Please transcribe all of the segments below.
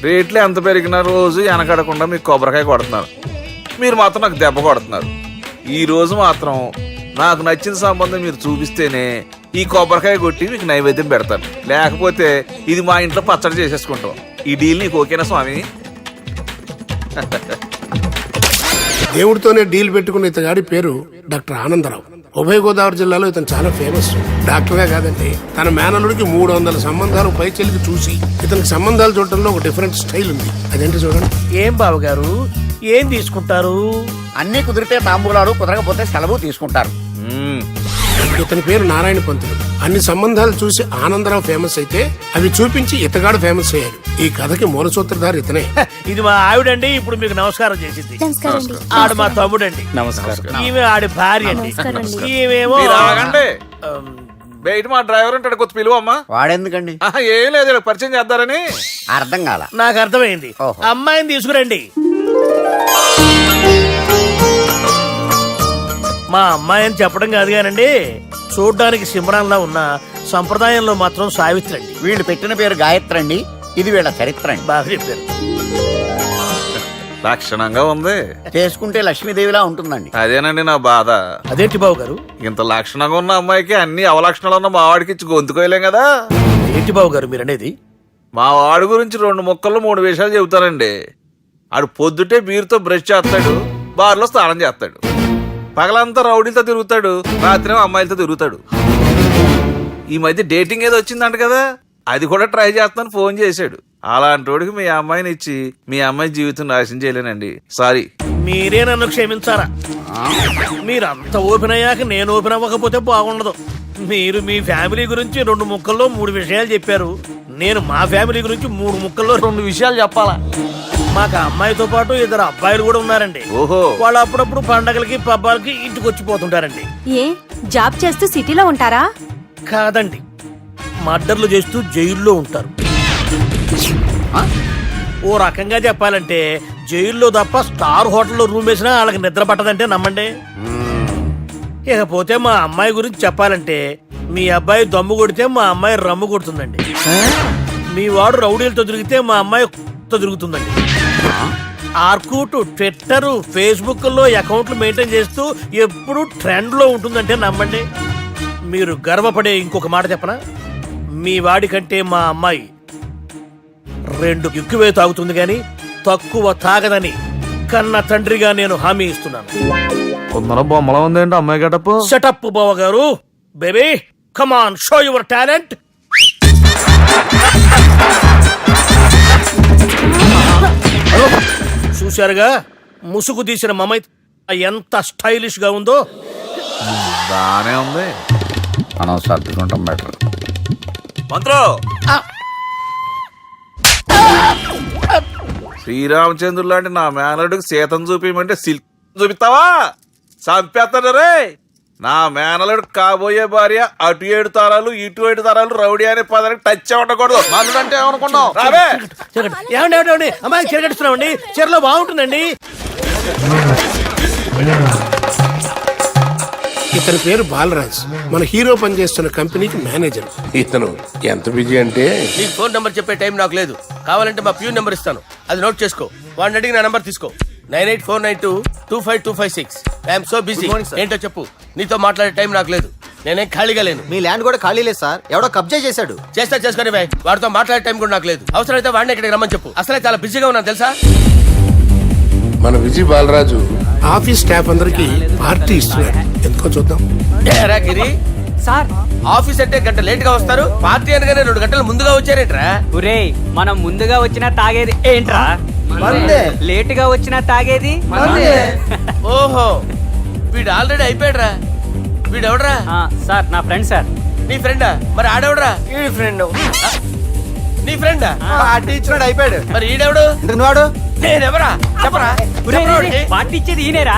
రేట్లు ఎంత పెరిగినా రోజు వెనకడకుండా మీకు కొబ్బరికాయ కొడుతున్నారు, మీరు మాత్రం నాకు దెబ్బ కొడుతున్నారు. ఈ రోజు మాత్రం నాకు నచ్చిన సంబంధం మీరు చూపిస్తేనే ఈ కొబ్బరికాయ కొట్టి మీకు నైవేద్యం పెడతాను, లేకపోతే ఇది మా ఇంట్లో పచ్చడి చేసేసుకుంటాం. ఈ డీల్ నీకు ఓకేనా స్వామి? దేవుడితోనే డీల్ పెట్టుకున్న ఇతగాడి పేరు డాక్టర్ ఆనందరావు. ఉభయ గోదావరి జిల్లాలో ఇతను చాలా ఫేమస్. డాక్టర్గా కాదండి, తన మేనల్లుడికి 300 సంబంధాలు పైచెలికి చూసి ఇతనికి సంబంధాలు చూడటంలో ఒక డిఫరెంట్ స్టైల్ ఉంది. అదేంటి చూడండి. ఏం బాబు గారు, ఏం తీసుకుంటారు? అన్ని కుదిరితే తాంబూలాలు, కుదరకపోతే సెలవు తీసుకుంటారు. ఇతని పేరు నారాయణ పంతులు. అన్ని సంబంధాలు చూసి ఆనందరావు ఫేమస్ అయితే అవి చూపించి ఇతగాడు ఫేమస్ అయ్యాడు. ఈ కథకి మూల సూత్రధారి ఇతనే. ఇది మా ఆవిడండి, ఇప్పుడు మీకు నమస్కారం చేసింది. ఆడు మా తమ్ముడండి. నమస్కారం. ఈమె ఆడి భార్య అండి. ఈమెమో బయట మా డ్రైవర్ ఉంటాడు, కొత్త పిలువ అమ్మా. వాడెందుకండి? ఏం లేదు, పరిచయం చేద్దారని. అర్థం కాల. నాకు అర్థమైంది. అమ్మాయిని తీసుకురండి. మా అమ్మాయి అని చెప్పడం కాదు కానండి, చూడ్డానికి సిమ్రాన్లా ఉన్న సంప్రదాయంలో మాత్రం సావిత్రి అండి. వీళ్ళు పెట్టిన పేరు గాయత్రి అండి. ఇది వీళ్ళ చరిత్ర అండి. బాగా చెప్పారు. లక్షణంగా ఉంది. చేసుకుంటే లక్ష్మీదేవిలా ఉంటుందండి. అదేనండి నా బాధ. అదేంటి బాబు గారు? ఇంత లక్షణంగా ఉన్న అమ్మాయికి అన్ని అవలక్షణాలు ఉన్న మా వాడికి ఇచ్చి గొంతుకోయలేం కదా. ఏంటి బాబు గారు మీరు అనేది? మా వాడి గురించి 2 ముక్కల్లో 3 విషయాలు చెబుతానండి. ఆడు పొద్దుటే బీరుతో బ్రష్ చేస్తాడు, బార్లో స్నానం చేస్తాడు, పగలంతా రౌడీలతో తిరుగుతాడు, రాత్రేమో అమ్మాయిలతో తిరుగుతాడు. ఈ మధ్య డేటింగ్ ఏదో వచ్చిందంట కదా, అది కూడా ట్రై చేస్తాను ఫోన్ చేశాడు. అలాంటి వాడికి మీ అమ్మాయిని ఇచ్చి మీ అమ్మాయి జీవితం నాశనం చేయలేనండి. సారీ. మీరే నన్ను క్షమించారా? మీరంత ఓపెన్ అయ్యాక నేను ఓపెన్ అవ్వకపోతే బాగుండదు. మీరు మీ ఫ్యామిలీ గురించి 2 ముక్కల్లో 3 విషయాలు చెప్పారు. నేను మా ఫ్యామిలీ గురించి 3 ముక్కల్లో 2 విషయాలు చెప్పాలా? మాకు అమ్మాయితో పాటు 2 అబ్బాయిలు కూడా ఉన్నారండి. ఓహో. వాళ్ళు అప్పుడప్పుడు పండగలకి పబ్బాలకి ఇంటికి వచ్చిపోతుంటారండి. ఏ జాబ్ చేస్తూ సిటీలో ఉంటారా? కాదండి, మర్డర్లు చేస్తూ జైల్లో ఉంటారు. ఓ రకంగా చెప్పాలంటే జైల్లో తప్ప స్టార్ హోటల్లో రూమ్ వేసినా వాళ్ళకి నిద్ర పట్టదంటే నమ్మండి. ఇకపోతే మా అమ్మాయి గురించి చెప్పాలంటే మీ అబ్బాయి దమ్ము కొడితే మా అమ్మాయి రమ్ము కొడుతుందండి. మీ వాడు రౌడీలతో తిరిగితే మా అమ్మాయి తిరుగుతుందండి. ఆర్కుట్, ట్విట్టర్, ఫేస్బుక్ లో అకౌంట్లు మెయింటైన్ చేస్తూ ఎప్పుడు ట్రెండ్ లో ఉంటుందంటే నమ్మండి. మీరు గర్వపడే ఇంకొక మాట చెప్పనా? మీ వాడి కంటే మా అమ్మాయి 2 ఎక్కువే తాగుతుంది గాని తక్కువ తాగదని కన్న తండ్రిగా నేను హామీ ఇస్తున్నాను. కొందరు బొమ్మలా ఉందేంటి అమ్మాయి గడప? సెటప్ బావ గారు. Baby come on, show your talent. చూశారుగా ముసుగు తీసిన మమై ఎంత స్టైలిష్ గా ఉందో. బానే ఉంది. మనం సర్దుకుంటాం బెటర్. మంత్రో, శ్రీరామచంద్రుడు లాంటి నా మేనలుడికి సీతను చూపించమంటే సిల్క్ చూపిస్తావా? చంపేస్తాడు రే. నా మేనలుడు కాబోయే భార్య అటు 7 తరాలు ఇటు 7 తరాలు రౌడీ అనే పదానికి టచ్ ఉండకూడదు. మందుడు అంటే ఏమనుకున్నావు? రావే. ఏమండి అమ్మాయి చెరగడుస్తున్నామండి, చీరలో బాగుంటుందండి. ఇతని పేరు బాలరాజ్. మన హీరో పనిచేస్తున్న కంపెనీకి మేనేజర్. ఇతను ఎంత బిజీ అంటే నీకు ఫోన్ నంబర్ చెప్పే టైం నాకు లేదు. కావాలంటే మా ప్యూన్ నెంబర్ ఇస్తాను, అది నోట్ చేసుకో. వాడిని అడిగి నా నంబర్ తీసుకో. 9849225256. I'm so busy. ఏంటో చెప్పు. నీతో మాట్లాడే టైం నాకు లేదు. నేనేం ఖాళీగా లేను. మీ ల్యాండ్ కూడా ఖాళీ లేదు సార్, ఎవడో కబ్జా చేశాడు. చేస్తా చేసుకుని బాయ్. వాడితో మాట్లాడే టైం కూడా నాకు లేదు. అవసరమైతే వాడిని ఇక్కడికి రమ్మని చెప్పు. అసలే చాలా బిజీగా ఉన్నాను తెలుసా. మన విజయ్ బాలరాజు ఆఫీస్ స్టాఫ్ అందరికి పార్టీ ఇస్తున్నాడు. ఎందుకో చూద్దాం. గిరి సార్, ఆఫీస్ అంటే గంట లేట్ గా వస్తారు, పార్టీ అనగానే 2 గంటలు ముందుగా వచ్చారేంట్రా? ఒరే మనం ముందుగా వచ్చినా తాగేది ఏంట్రా? లేట్ గా వచ్చినా తాగేది. ఓహో, వీడు ఆల్రెడీ అయిపోయాడురా. వీడెవడరా? సార్ నా ఫ్రెండ్ సార్. నీ ఫ్రెండా? మరి ఆడెవడరా? ఫ్రెండ్ నీ ఫ్రెండా? పార్టీ ఇచ్చినాడు, అయిపోయాడు. మరి ఈడెవడు? ఎందుకు వాడు? నేనెవరా చెప్పరా? పార్టీ ఇచ్చేది ఈయనేరా?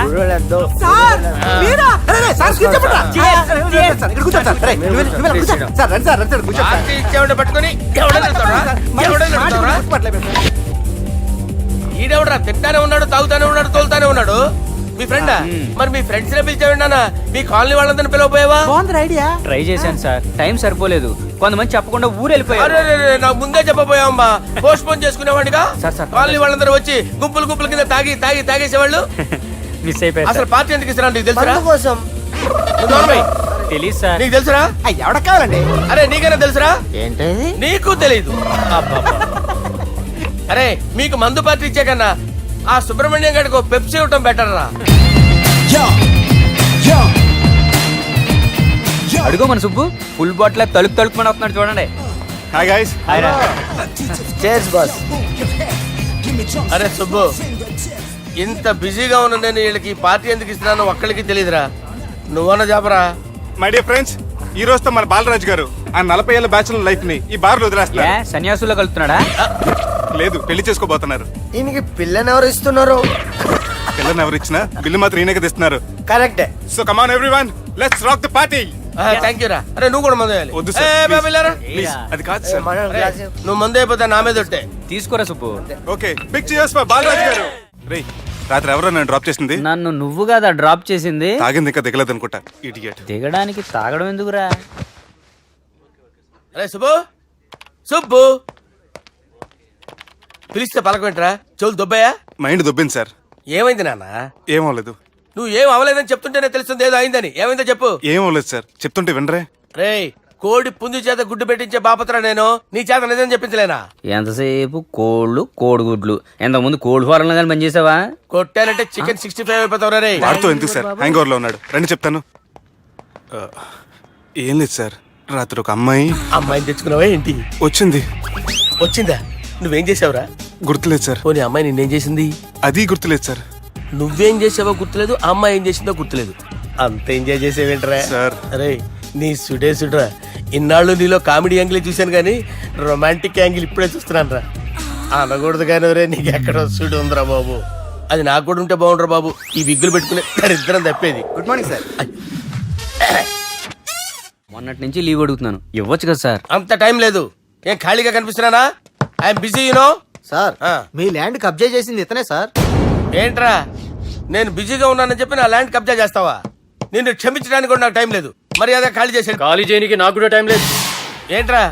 పార్టీ ఇచ్చేవాడు పట్టుకొని ఈడెవడరా? తింటానే ఉన్నాడు, తాగుతానే ఉన్నాడు, తోలుతానే ఉన్నాడు. మీ ఫ్రెండా? మరి మీ ఫ్రెండ్స్ నే పిలిచావండి నాన్న, మీ కాలనీ వాళ్ళందరినీ పిలవపోయావా? ట్రై చేశాను సార్, టైం సరిపోలేదు. కొంతమంది చెప్పకుండా ఊరు వెళ్ళిపోయారు. అరే నాకు ముందే చెప్పపోయావమ్మా, పోస్ట్ పోన్ చేసుకునేవాడిగా. సార్. కాలనీ వాళ్ళందరూ వచ్చి గుంపుల కింద తాగేసేవాళ్ళు. మిస్ అయిపోయారు అసలు సార్. పార్టీ ఎందుకు ఇస్తున్నా నీకు తెలుసురా? కోసం నువ్వు నోర్మై. తెలీదు సార్. నీకు తెలుసురా? ఎవడ కావాలండి? అరే నీకైనా తెలుసురా? ఏంటి నీకు తెలీదు. అబ్బబ్బా. అరే మీకు మందు పార్టీ ఇచ్చే కన్నా ఆ సుబ్రహ్మణ్యం గారికి పెప్సీ ఇవ్వటం బెటర్ రా. అడుగో మన సుబ్బు ఫుల్ బాటిల్ తలుపుమని వస్తున్నాడు చూడండి. Hi guys. హాయ్ రా. Chairs boss. అరే సుబ్బు, ఇంత బిజీగా ఉన్న నేను వీళ్ళకి పార్టీ ఎందుకు ఇస్తున్నాను ఒక్కడికి తెలియదురా. నువ్వన్న జాబరా? మై డియర్ ఫ్రెండ్స్, ఈ రోజుతో మన బాలరాజు గారు ఆ 40 ఏళ్ల బ్యాచులర్ లైఫ్ ని ఈ బార్ లో ఏ వదిలేస్తున్నారు. సన్యాసుల్లో కలుపుతున్నాడా? లేదు, పెళ్లి చేసుకోబోతున్నారు. ఈయనకి పిల్లని ఎవరు ఇస్తున్నారు? పిల్లని ఎవరు ఇచ్చినా బిల్లు మాత్రం ఈయనకే తెస్తున్నారు. కరెక్టే. So come on everyone, let's rock the party. Thank you రా. అరే నువ్వు కూడా మందు వేయాలి. వద్దు సార్, ఏ, please. బాబు, వెళ్ళారా? ప్లీజ్, అది కాదు సార్. నువ్వు మందు అయిపోతే నా మీద ఒట్టే. తీసుకోరా Subbu. Okay, big cheers for Balaraju గారు. రేయ్, రాత్రి ఎవరో నన్ను డ్రాప్ చేసింది? నన్ను నువ్వు కదా డ్రాప్ చేసింది. తాగింది ఇంకా దిగలేదు అనుకుంటా. ఇడియట్. దిగడానికి తాగడం ఎందుకురా? అరే సుబ్బు, సుబ్బు పిలిస్తే పలకమేంట్రా? చెవులు దొబ్బాయా? Mind దొబ్బింది sir. ఏమైంది నాన్న? ఏమవలేదు. నువ్వు ఏం అవ్వలేదని చెప్తుంటేనే తెలుస్తుంది ఏదో అయిందని. ఏమైందో చెప్పు. ఏమవలేదు సార్, చెప్తుంటే వినరే. రేయ్, కోడి పుంజు చేత గుడ్డు పెట్టించే బాపత్రా నేను. నీ చేత నిజం చెప్పించలేనా? ఎంతసేపు కోళ్ళు కోడిగుడ్లు. ఎంతకుముందు కోడి ఫారంలో కానీ పనిచేసావా? కొట్టానంటే చికెన్ 65 అయిపోతావు రే. వాడుతూ ఎందుకు సార్, హ్యాంగ్ ఓవర్ లో ఉన్నాడు. రండి చెప్తాను. ఏం లేదు సార్, రాత్రి ఒక అమ్మాయి అమ్మాయిని తెచ్చుకున్నావా ఏంటి? వచ్చింది. వచ్చిందా? నువ్వేం చేసావురా? గుర్తులేదు సార్. పోనీ అమ్మాయి నిన్నేం చేసింది? అది గుర్తులేదు సార్. నువ్వేం చేసావో గుర్తులేదు, ఆ అమ్మాయి ఏం చేసిందో గుర్తులేదు. అంత ఎంజాయ్ చేసేవేంట్రా సార్. అరే నీ సుడే సుడ్రా. ఇన్నాళ్ళు నీలో కామెడీ యాంగిల్ చూశాను కానీ రొమాంటిక్ యాంగిల్ ఇప్పుడే చూస్తున్నాను రా. అనకూడదు కానీ రే, నీకు ఎక్కడో సుడి ఉందిరా బాబు. అది నాకు కూడా ఉంటే బాగుండ్రా బాబు. ఈ విగ్గులు పెట్టుకునే ఇద్దరం తప్పేది. Good morning sir. మొన్నటి నుంచి లీవ్ అడుగుతున్నాను, ఇవ్వచ్చు కదా సార్? అంత టైం లేదు. ఏం ఖాళీగా కనిపిస్తున్నానా? I'm busy you know. సార్ మీ ల్యాండ్ కబ్జా చేసింది ఇతనే సార్. ఏంట్రా, నేను బిజీగా ఉన్నానని చెప్పి నా ల్యాండ్ కబ్జా చేస్తావా? నిన్ను క్షమించడానికి కూడా నాకు టైం లేదు. మరి అదే ఖాళీ చేసాడు. ఖాళీ చేయడానికి నాకు కూడా టైం లేదు. ఏంట్రా,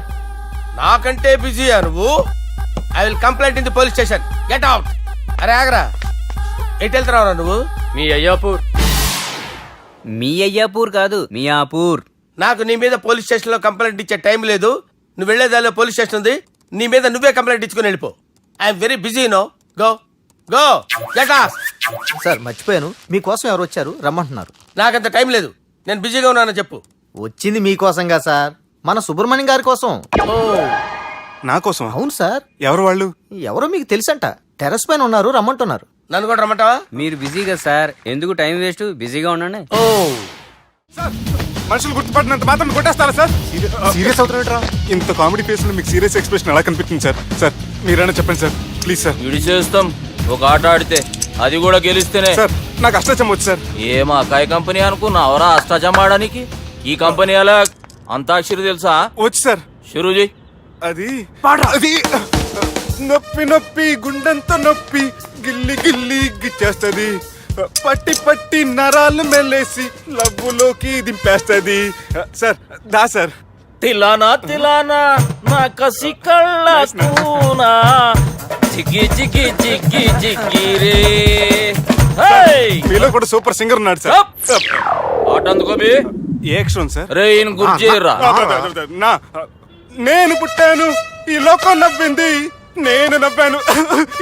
నాకంటే బిజీయా నువ్వు? I will complaint in the police station. Get out. అరే ఆగరా, ఎటు వెళ్తున్నావురా నువ్వు? మీ అయ్యాపూర్. మీ అయ్యాపూర్ కాదు, మియాపూర్. నాకు నీ మీద పోలీస్ స్టేషన్ లో కంప్లైంట్ ఇచ్చే టైం లేదు. నువ్వు వెళ్లేదాలో పోలీస్ స్టేషన్ ఉంది. నీ మీద నువ్వే కంప్లైంట్ ఇచ్చుకుని వెళ్ళిపో. I'm very busy no. Go go get off. Sir మర్చిపోయాను, మీకోసం ఎవరు వచ్చారు రమ్మంటున్నారు. నాకంత టైం లేదు, నేను బిజీగా ఉన్నానని చెప్పు. వచ్చింది మీకోసంగా సార్, మన సుబ్రహ్మణ్యం గారి కోసం. ఓ, నా కోసం? అవును సార్. ఎవరు వాళ్ళు? ఎవరో మీకు తెలుసంట, టెర్రస్ పైన ఉన్నారు, రమ్మంటున్నారు. నన్ను కూడా రమ్మంటావా? మీరు బిజీ కదా సార్, ఎందుకు టైం వేస్ట్? బిజీగా ఉండండి. ఓ, సార్, మనుషులు గుర్తుపట్టినంత మాత్రం కొట్టేస్తారా సార్? సీరియస్ అవుతున్నట్రా? ఇంత కామెడీ ఫేస్ లో మీకు సీరియస్ ఎక్స్ప్రెషన్ ఎలా కనిపిస్తుంది సార్? సార్ మీరైనా చెప్పండి సార్, ప్లీజ్ సార్. విడి చేస్తాం ఒక ఆట ఆడితే, అది కూడా గెలిస్తేనే. సార్ నాకు అష్టచమ్మ వచ్చు సార్. ఏం అకాయ కంపెనీ అనుకున్నావరా అష్టాచం ఆడడానికి? ఈ కంపెనీ అలా అంతాక్షరి తెలుసా? వచ్చు సార్. షురూ చేయి. అది అది నొప్పి నొప్పి గుండెంత నొప్పి గిల్లి గిల్లి గిచ్చేస్తది, పట్టి పట్టి నరాలు మెల్లేసి లవ్వులోకి దింపేస్తది. సార్ దా సార్. తిలానా తిలానా నా కసి కళ్ళ కూనా జిగి జిగి జిగి జిగి రే. మీలో కూడా సూపర్ సింగర్ ఉన్నాడు సార్. ఆట అందుకోబి. ఏ అక్షరం సార్? రే ఈయన గుర్తు చేయరా. నా నేను పుట్టాను, ఈ లోకం నవ్వింది, నేను నవ్వాను,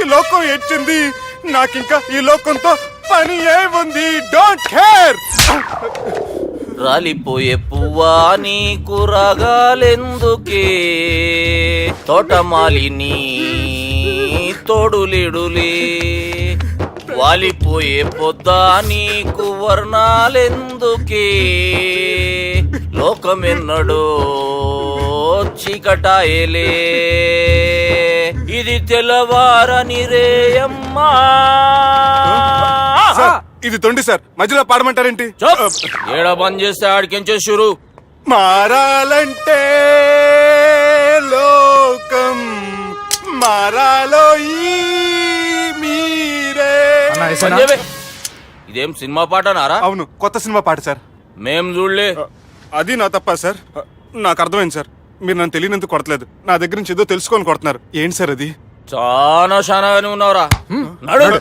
ఈ లోకం ఏడ్చింది, నాకింకా ఈ లోకంతో పని ఏముంది? Don't care. రాలిపోయే పువ్వా నీకు రాగాలెందుకే, తోటమాలిని తోడులిడులే, వాలిపోయే పొద్దా నీకు వర్ణాలెందుకే, లోకమెన్నడో చీకటాయలే, ఇది తెల్లవారని రేయమ్మా. సార్, ఇది తొండి సార్, మధ్యలో పాడమంటారేంటి? ఏడా బంద్ చేస్తే ఆడికించే షురు. మారాలంటే లోకం మారాలో ఈ మీరే. ఇదేం సినిమా పాటనారా? అవును, కొత్త సినిమా పాట సార్. మేం చూడలే. అది నా తప్ప సార్. నాకు అర్థమైంది సార్. మీరు నన్ను తెలియనందుకు కొడతలేదు, నా దగ్గర నుంచి ఏదో తెలుసుకొని కొడుతున్నారు. ఏంటి సార్ అది? చాలా శానాగానే ఉన్నావురా. నడు.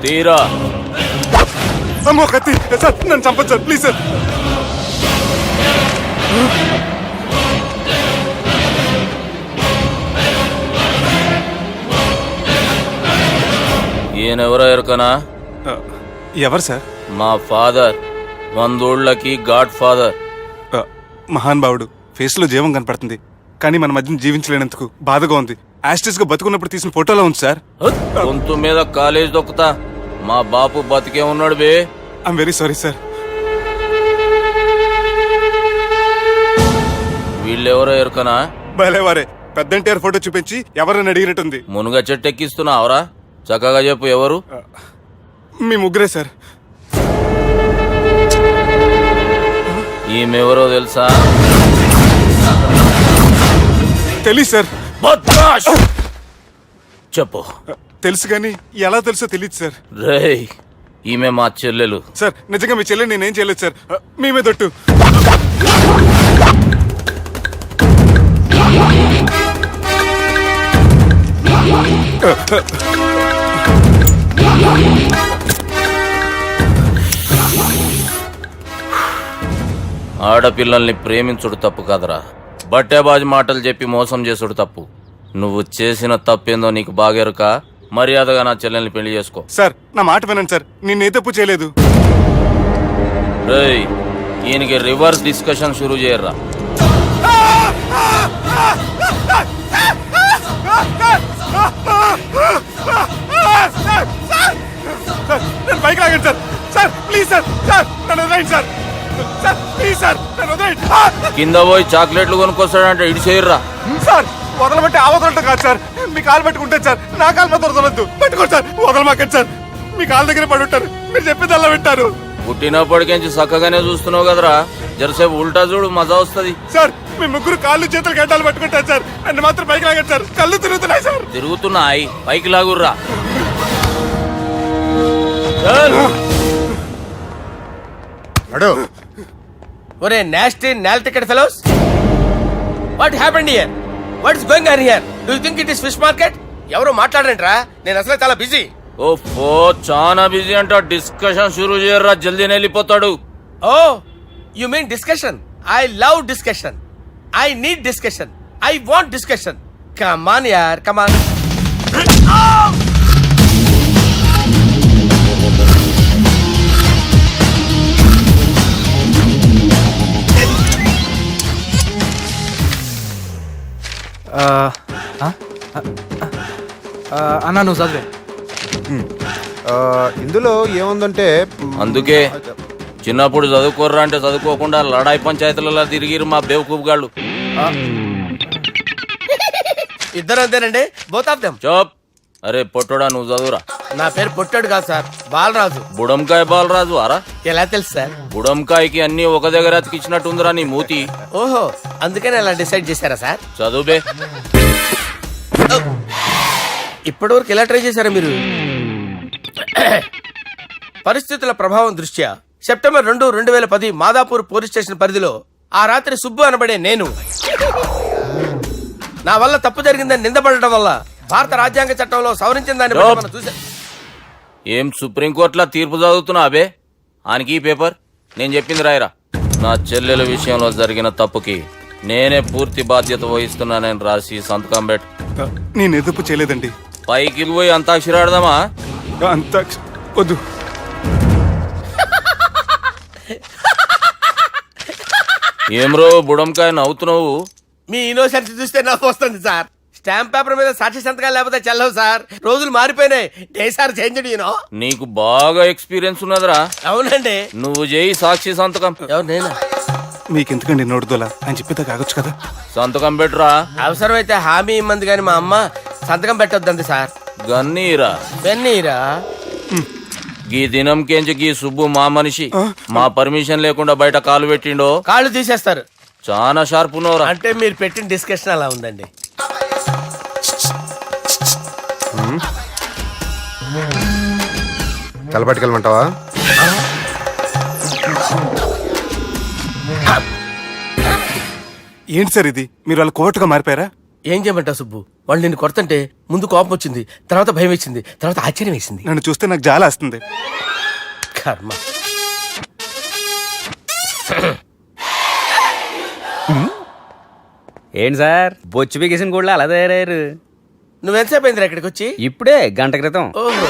తీరా. అమ్మో కత్తి సార్, నన్ను చంపదు సార్, ప్లీజ్ సార్. ఈయనెవరో ఎరకనా? ఎవరు సార్? మా ఫాదర్, 100 గాడ్ ఫాదర్. మహాన్ భావుడు. ఫేస్ లో జీవం కనపడుతుంది, కానీ మన మధ్యన జీవించలేనందుకు బాధగా ఉంది. యాస్టిస్ గా బతుకున్నప్పుడు తీసిన ఫోటోలో ఉంది సార్. గొంతు మీద కాలేజ్ దొక్కుతా. మా బాపు బతికే ఉన్నాడు బే. I'm very sorry sir. వీళ్ళెవరో ఎరకనా? భలేవారే, పెద్ద ఎన్టీఆర్ ఫోటో చూపించి ఎవరని అడిగినట్టుంది. మునుగ చెట్టు ఎక్కిస్తున్నావురా? చక్కగా చెప్పు ఎవరు? మీ ముగ్గురే సార్. ఈమెవరో తెలుసా? తెలీదు సార్. బద్మాష్! చెప్పు. తెలుసు కానీ ఎలా తెలుసో తెలియదు సార్. రేయ్, ఈమె మా చెల్లెలు. సార్ నిజంగా మీ చెల్లెని నేనేం చేయలేదు సార్. మీ మీద ఒట్టు. ఆడపిల్లల్ని ప్రేమించుడు తప్పు కాదురా, బట్టేబాజు మాటలు చెప్పి మోసం చేసుడు తప్పు. నువ్వు చేసిన తప్పేందో నీకు బాగెరుక. మర్యాదగా నా చెల్లెల్ని పెళ్లి చేసుకో. సార్ నా మాట వినండి సార్, నేనే తప్పు చేయలేదు. రేయ్, ఈయనకి రివర్స్ డిస్కషన్ షురూ చేయర్రా. నేను బైక్ లాగండి sir. Sir please sir. Sir నన్ను వదిలేయండి సార్. సార్ ప్లీజ్ సార్, నన్ను వదిలేయండి. కింద పోయి చాక్లెట్లు కొనుక్కొస్తాడంటే ఇటు చేయర్రా. సార్ వదలబట్టి ఆ వదలటం కాదు సార్. మీ కాలు పట్టుకుంటే సార్, నా కాలు మాత్రం వదలొద్దు. పట్టుకోండి సార్, వదలమాకండి సార్. మీ కాలు దగ్గర పడి ఉంటారు, మీరు చెప్పేది అలా వింటారు. పుట్టినప్పటికేంచి చక్కగానే చూస్తున్నావు కదరా, జరసేపు ఉల్టా చూడు, మజా వస్తుంది. సార్ మీ ముగ్గురు కాళ్ళు చేతులు గడ్డాలు పట్టుకుంటారు సార్, నన్ను మాత్రం బైక్ లాగండి సార్. కళ్ళు తిరుగుతున్నాయి సార్. తిరుగుతున్నాయి, పైకి లాగుర్రా. ఒరే nasty null ticket fellows, what happened here? What is going on here? Do you think it is fish market? ఎవరు మాట్లాడండిరా, నేను అసలే చాలా బిజీ. ఓఫో, చాలా బిజీ అంట. డిస్కషన్ షురూ చేయర్రా, జల్దీ వెళ్ళిపోతాడు. Oh you mean discussion? I love discussion. I need discussion. I want discussion. Come on యార్, కమ్ ఆన్. అన్నా నువ్వు చదివే. ఇందులో ఏముందంటే అందుకే చిన్నప్పుడు చదువుకోర్రా అంటే చదువుకోకుండా లడాయి పంచాయతీలలో తిరిగిరు మా బేవకూపు గాళ్ళు. ఇద్దరు అంతేనండి, బోత్ ఆఫ్ దెమ్. చోప్. అరే పొట్టోడా, నువ్వు చదువురా. నా పేరు పొట్టాడు కాదు సార్, బాలరాజు. బుడంకాయ బాలరాజు అరా? ఎలా తెలుసు సార్? బుడంకాయకి అన్ని ఒక దగ్గర అతికిచ్చినట్టుందిరా నీ మూతి. ఓహో, అందుకని అలా డిసైడ్ చేశారా సార్? చదువుబే. ఇప్పటి వరకు ఎలా ట్రై చేశారా మీరు? పరిస్థితుల ప్రభావం దృష్ట్యా సెప్టెంబర్ 2, 2010 మాదాపూర్ పోలీస్ స్టేషన్ పరిధిలో ఆ రాత్రి సుబ్బు అనబడే నేను నా వల్ల తప్పు జరిగిందని నిందపడటం వల్ల భారత రాజ్యాంగ చట్టంలో సవరించిన దాన్ని బట్టి మనం చూసా. ఏం సుప్రీంకోర్టులో తీర్పు చదువుతున్నా అబే? ఆనికి ఈ పేపర్ నేను చెప్పింది రాయరా. నా చెల్లెల విషయంలో జరిగిన తప్పుకి నేనే పూర్తి బాధ్యత వహిస్తున్నానని రాసి సంతకం పెట్టు. నేను ఎదుపు చేయలేదండి. పైకి పోయి అంతాక్షరి ఆడదామా? అంత వద్దు. ఏమ్రో బుడంకాయ నవ్వుతున్నావు? మీ ఇన్నోసెన్స్ చూస్తే నవ్వు వస్తుంది సార్. స్టాంప్ పేపర్ మీద సాక్షి సంతకాలు లేకపోతే చెల్లవు సార్. రోజులు మారిపోయినాయి. Day sir change you know. నీకు బాగా ఎక్స్పీరియన్స్ ఉన్నదిరా. అవునండి. నువ్వు చేయి సాక్షి సంతకం. ఎవరు నేనా? మీకెందుకండి నోడుదోలా అని చెప్పేదా కాగొచ్చు కదా. సంతకం పెట్టురా. అవసరమైతే హామీ ఇమ్మంది కానీ మా అమ్మ సంతకం పెట్టొద్దండి సార్. గన్నీరా వెన్నీరా. గీ దినంకేంచి గీ సుబ్బు మా మనిషి. మా పర్మిషన్ లేకుండా బయట కాలు పెట్టిండో కాళ్ళు తీసేస్తారు. చాలా షార్ప్ ఉన్నవరా. అంటే మీరు పెట్టిన డిస్కషన్ అలా ఉందండి. కలపట్టుకెళ్ళమంటావా? ఏంటి సార్ ఇది, మీరు వాళ్ళ కోర్టుగా మారిపోయారా? ఏం చేయమంటావు సుబ్బు? వాళ్ళు నిన్ను కొడుతుంటే ముందు కోపం వచ్చింది, తర్వాత భయం వేసింది, తర్వాత ఆశ్చర్యం వేసింది. నన్ను చూస్తే నాకు జాలి వస్తుంది. కర్మ. ఏంటి సార్ బొచ్చు బిగేసిన కూడా అలా తయారయ్యారు? నువ్వెంతసేపు అయిందిరా ఇక్కడికి వచ్చి? ఇప్పుడే గంట క్రితం. ఓహో,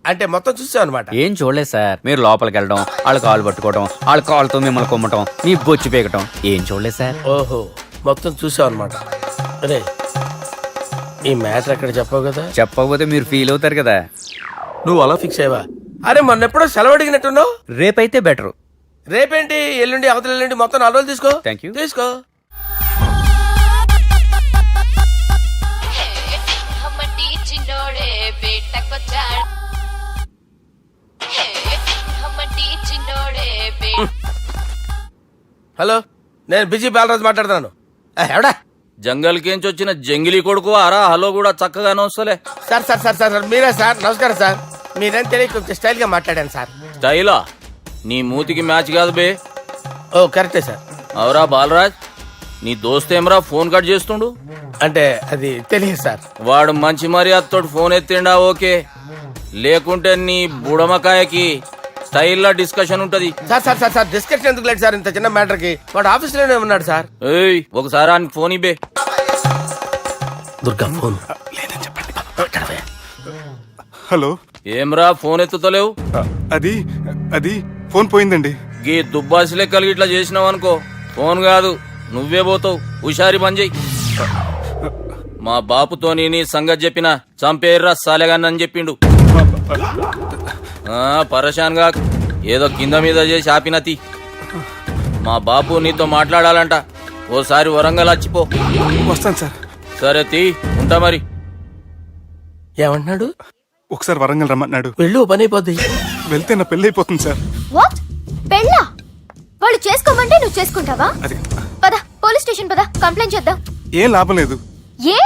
అంటే మొత్తం చూసావు అనమాట. ఏం చూడలేదు సార్. మీరు లోపలికి వెళ్ళడం, వాళ్ళ కాళ్ళు పట్టుకోవడం, వాళ్ళ కాళ్ళతో మిమ్మల్ని కొమ్మటం, మీ బొచ్చు పీకటం ఏం చూడలేదు సార్. ఓహో, మొత్తం చూసావు అనమాట. అరే, ఈ మ్యాటర్ అక్కడ చెప్పావు కదా? చెప్పకపోతే మీరు ఫీల్ అవుతారు కదా. నువ్వు అలా ఫిక్స్ అయ్యవా? అరే, మొన్నెప్పుడో సెలవు అడిగినట్టున్నావు. రేపైతే బెటర్. రేపేంటి, ఎల్లుండి, అవతల ఎల్లుండి, మొత్తం 4 రోజులు తీసుకో. Thank you. తీసుకో. హలో, నేను బిజీ బాలరాజు మాట్లాడుతున్నాను. ఎవడా? జంగల్కేంచి వచ్చిన జంగిలీ కొడుకు అరా హలో కూడా చక్కగానే వస్తలే. సార్ సార్ సార్ సార్ మీరే సార్? నమస్కారం సార్. మీరేం తెలియక కొంచెం స్టైల్ గా మాట్లాడాను సార్. స్టైలా? నీ మూతికి మ్యాచ్ కాదు బే. ఓ కరెక్టే సార్. అవరా బాలరాజ్, నీ దోస్త్ ఏమరా ఫోన్ కట్ చేస్తుండు? అంటే అది తెలియదు సార్. వాడు మంచి మర్యాదతో ఫోన్ ఎత్తిండా ఓకే, లేకుంటే నీ బుడమకాయకి స్టైల్లో డిస్కషన్ ఉంటది. Sir sir sir sir discussion ఎందుకు లేదు సార్? ఇంత చిన్న మ్యాటర్ కి వాడు ఆఫీస్ లోనే ఉన్నాడు సార్. ఏయ్, ఒకసారి ఆయనకి ఫోన్ ఇబ్బే. దుర్గా ఫోన్. హలో, ఏమ్రా ఫోన్ ఎత్తుతలేవు? అది అది ఫోన్ పోయిందండి. గీ దుబ్బాసి లెక్కలు ఇట్లా చేసినావు అనుకో, ఫోన్ కాదు నువ్వే పోతావు. హుషారి పని చెయ్యి. మా బాపుతో నీ సంగతి చెప్పిన చంపేర్రా సాలెగాన్ని చెప్పిండు. పరేషాన్ గా ఏదో కింద మీద చేసి ఆపినతి. మా బాపు నీతో మాట్లాడాలంట. ఓసారి వరంగల్ వచ్చిపో. వస్తాను సార్. సరే తీ, ఉంటా మరి. ఏమంటున్నాడు? ఒకసారి వరంగల్ రమ్మన్నాడు. వెళ్ళు, పని అయిపోద్ది. వెళ్తే నా పెళ్లి అయిపోతుంది సార్. వాట్? పెళ్ళా? వాళ్ళు చేసుకోమంటే నువ్వు చేసుకుంటావా? అది పద, పోలీస్ స్టేషన్ పద, కంప్లైంట్ చేద్దాం. ఏం లాభం లేదు. ఏ?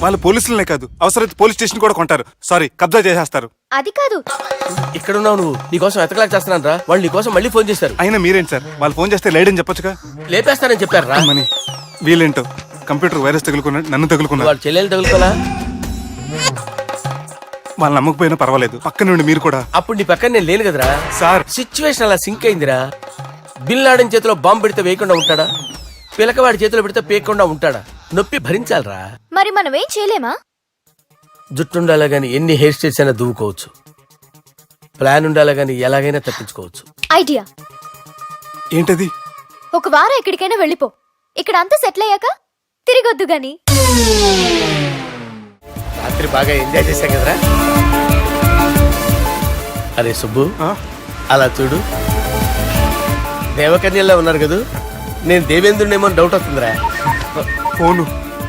వాళ్ళు పోలీసులనే కాదు, అవసరమైతే పోలీస్ స్టేషన్ కూడా కొంటారు. సారీ, కబ్జా చేసేస్తారు. అది కాదు. ఇక్కడ ఉన్నావు నువ్వు, నీకోసం ఎతకలేక చేస్తున్నాను రా. వాళ్ళు నీకోసం మళ్ళీ ఫోన్ చేశారు. అయినా మీరేంటి సార్, వాళ్ళు ఫోన్ చేస్తే లేడని చెప్పొచ్చుగా. లేపేస్తానని చెప్పారు రా. మని వీళ్ళేంటో కంప్యూటర్ వైరస్ తగులుకున్నాడు, నన్ను తగులుకున్నాడు. వాళ్ళ చెల్లెలు తగులుకోలా? వాళ్ళు నమ్మకపోయినా పర్వాలేదు, పక్క నుండి మీరు కూడా. అప్పుడు నీ పక్కన నేను లేను కదరా సార్. సిచ్యువేషన్ అలా సింక్ అయిందిరా. బిల్ లాడన్ చేతిలో బాంబు పెడితే వేయకుండా ఉంటాడా? పిలకవాడి చేతిలో పెడితే పేయకుండా ఉంటాడా? నొప్పి భరించాలరా. మరి మనం ఏం చేయలేమా? జుట్టు ఉండాలా గాని ఎన్ని హెయిర్ స్టైల్స్ అయినా దువ్వుకోవచ్చు. ప్లాన్ ఉండాలా గాని ఎలాగైనా తప్పించుకోవచ్చు. ఐడియా ఏంటది? ఒక వారం ఎక్కడికైనా వెళ్ళిపో. ఇక్కడ అంతా సెటిల్ అయ్యాక తిరిగొద్దు గాని. రాత్రి బాగా ఎంజాయ్ చేశాం కదరా. అరే సుబ్బు, అలా చూడు, దేవకన్యల్లో ఉన్నారు కదా. నేను దేవేంద్రునేమో డౌట్ వస్తుందిరా. ఫోను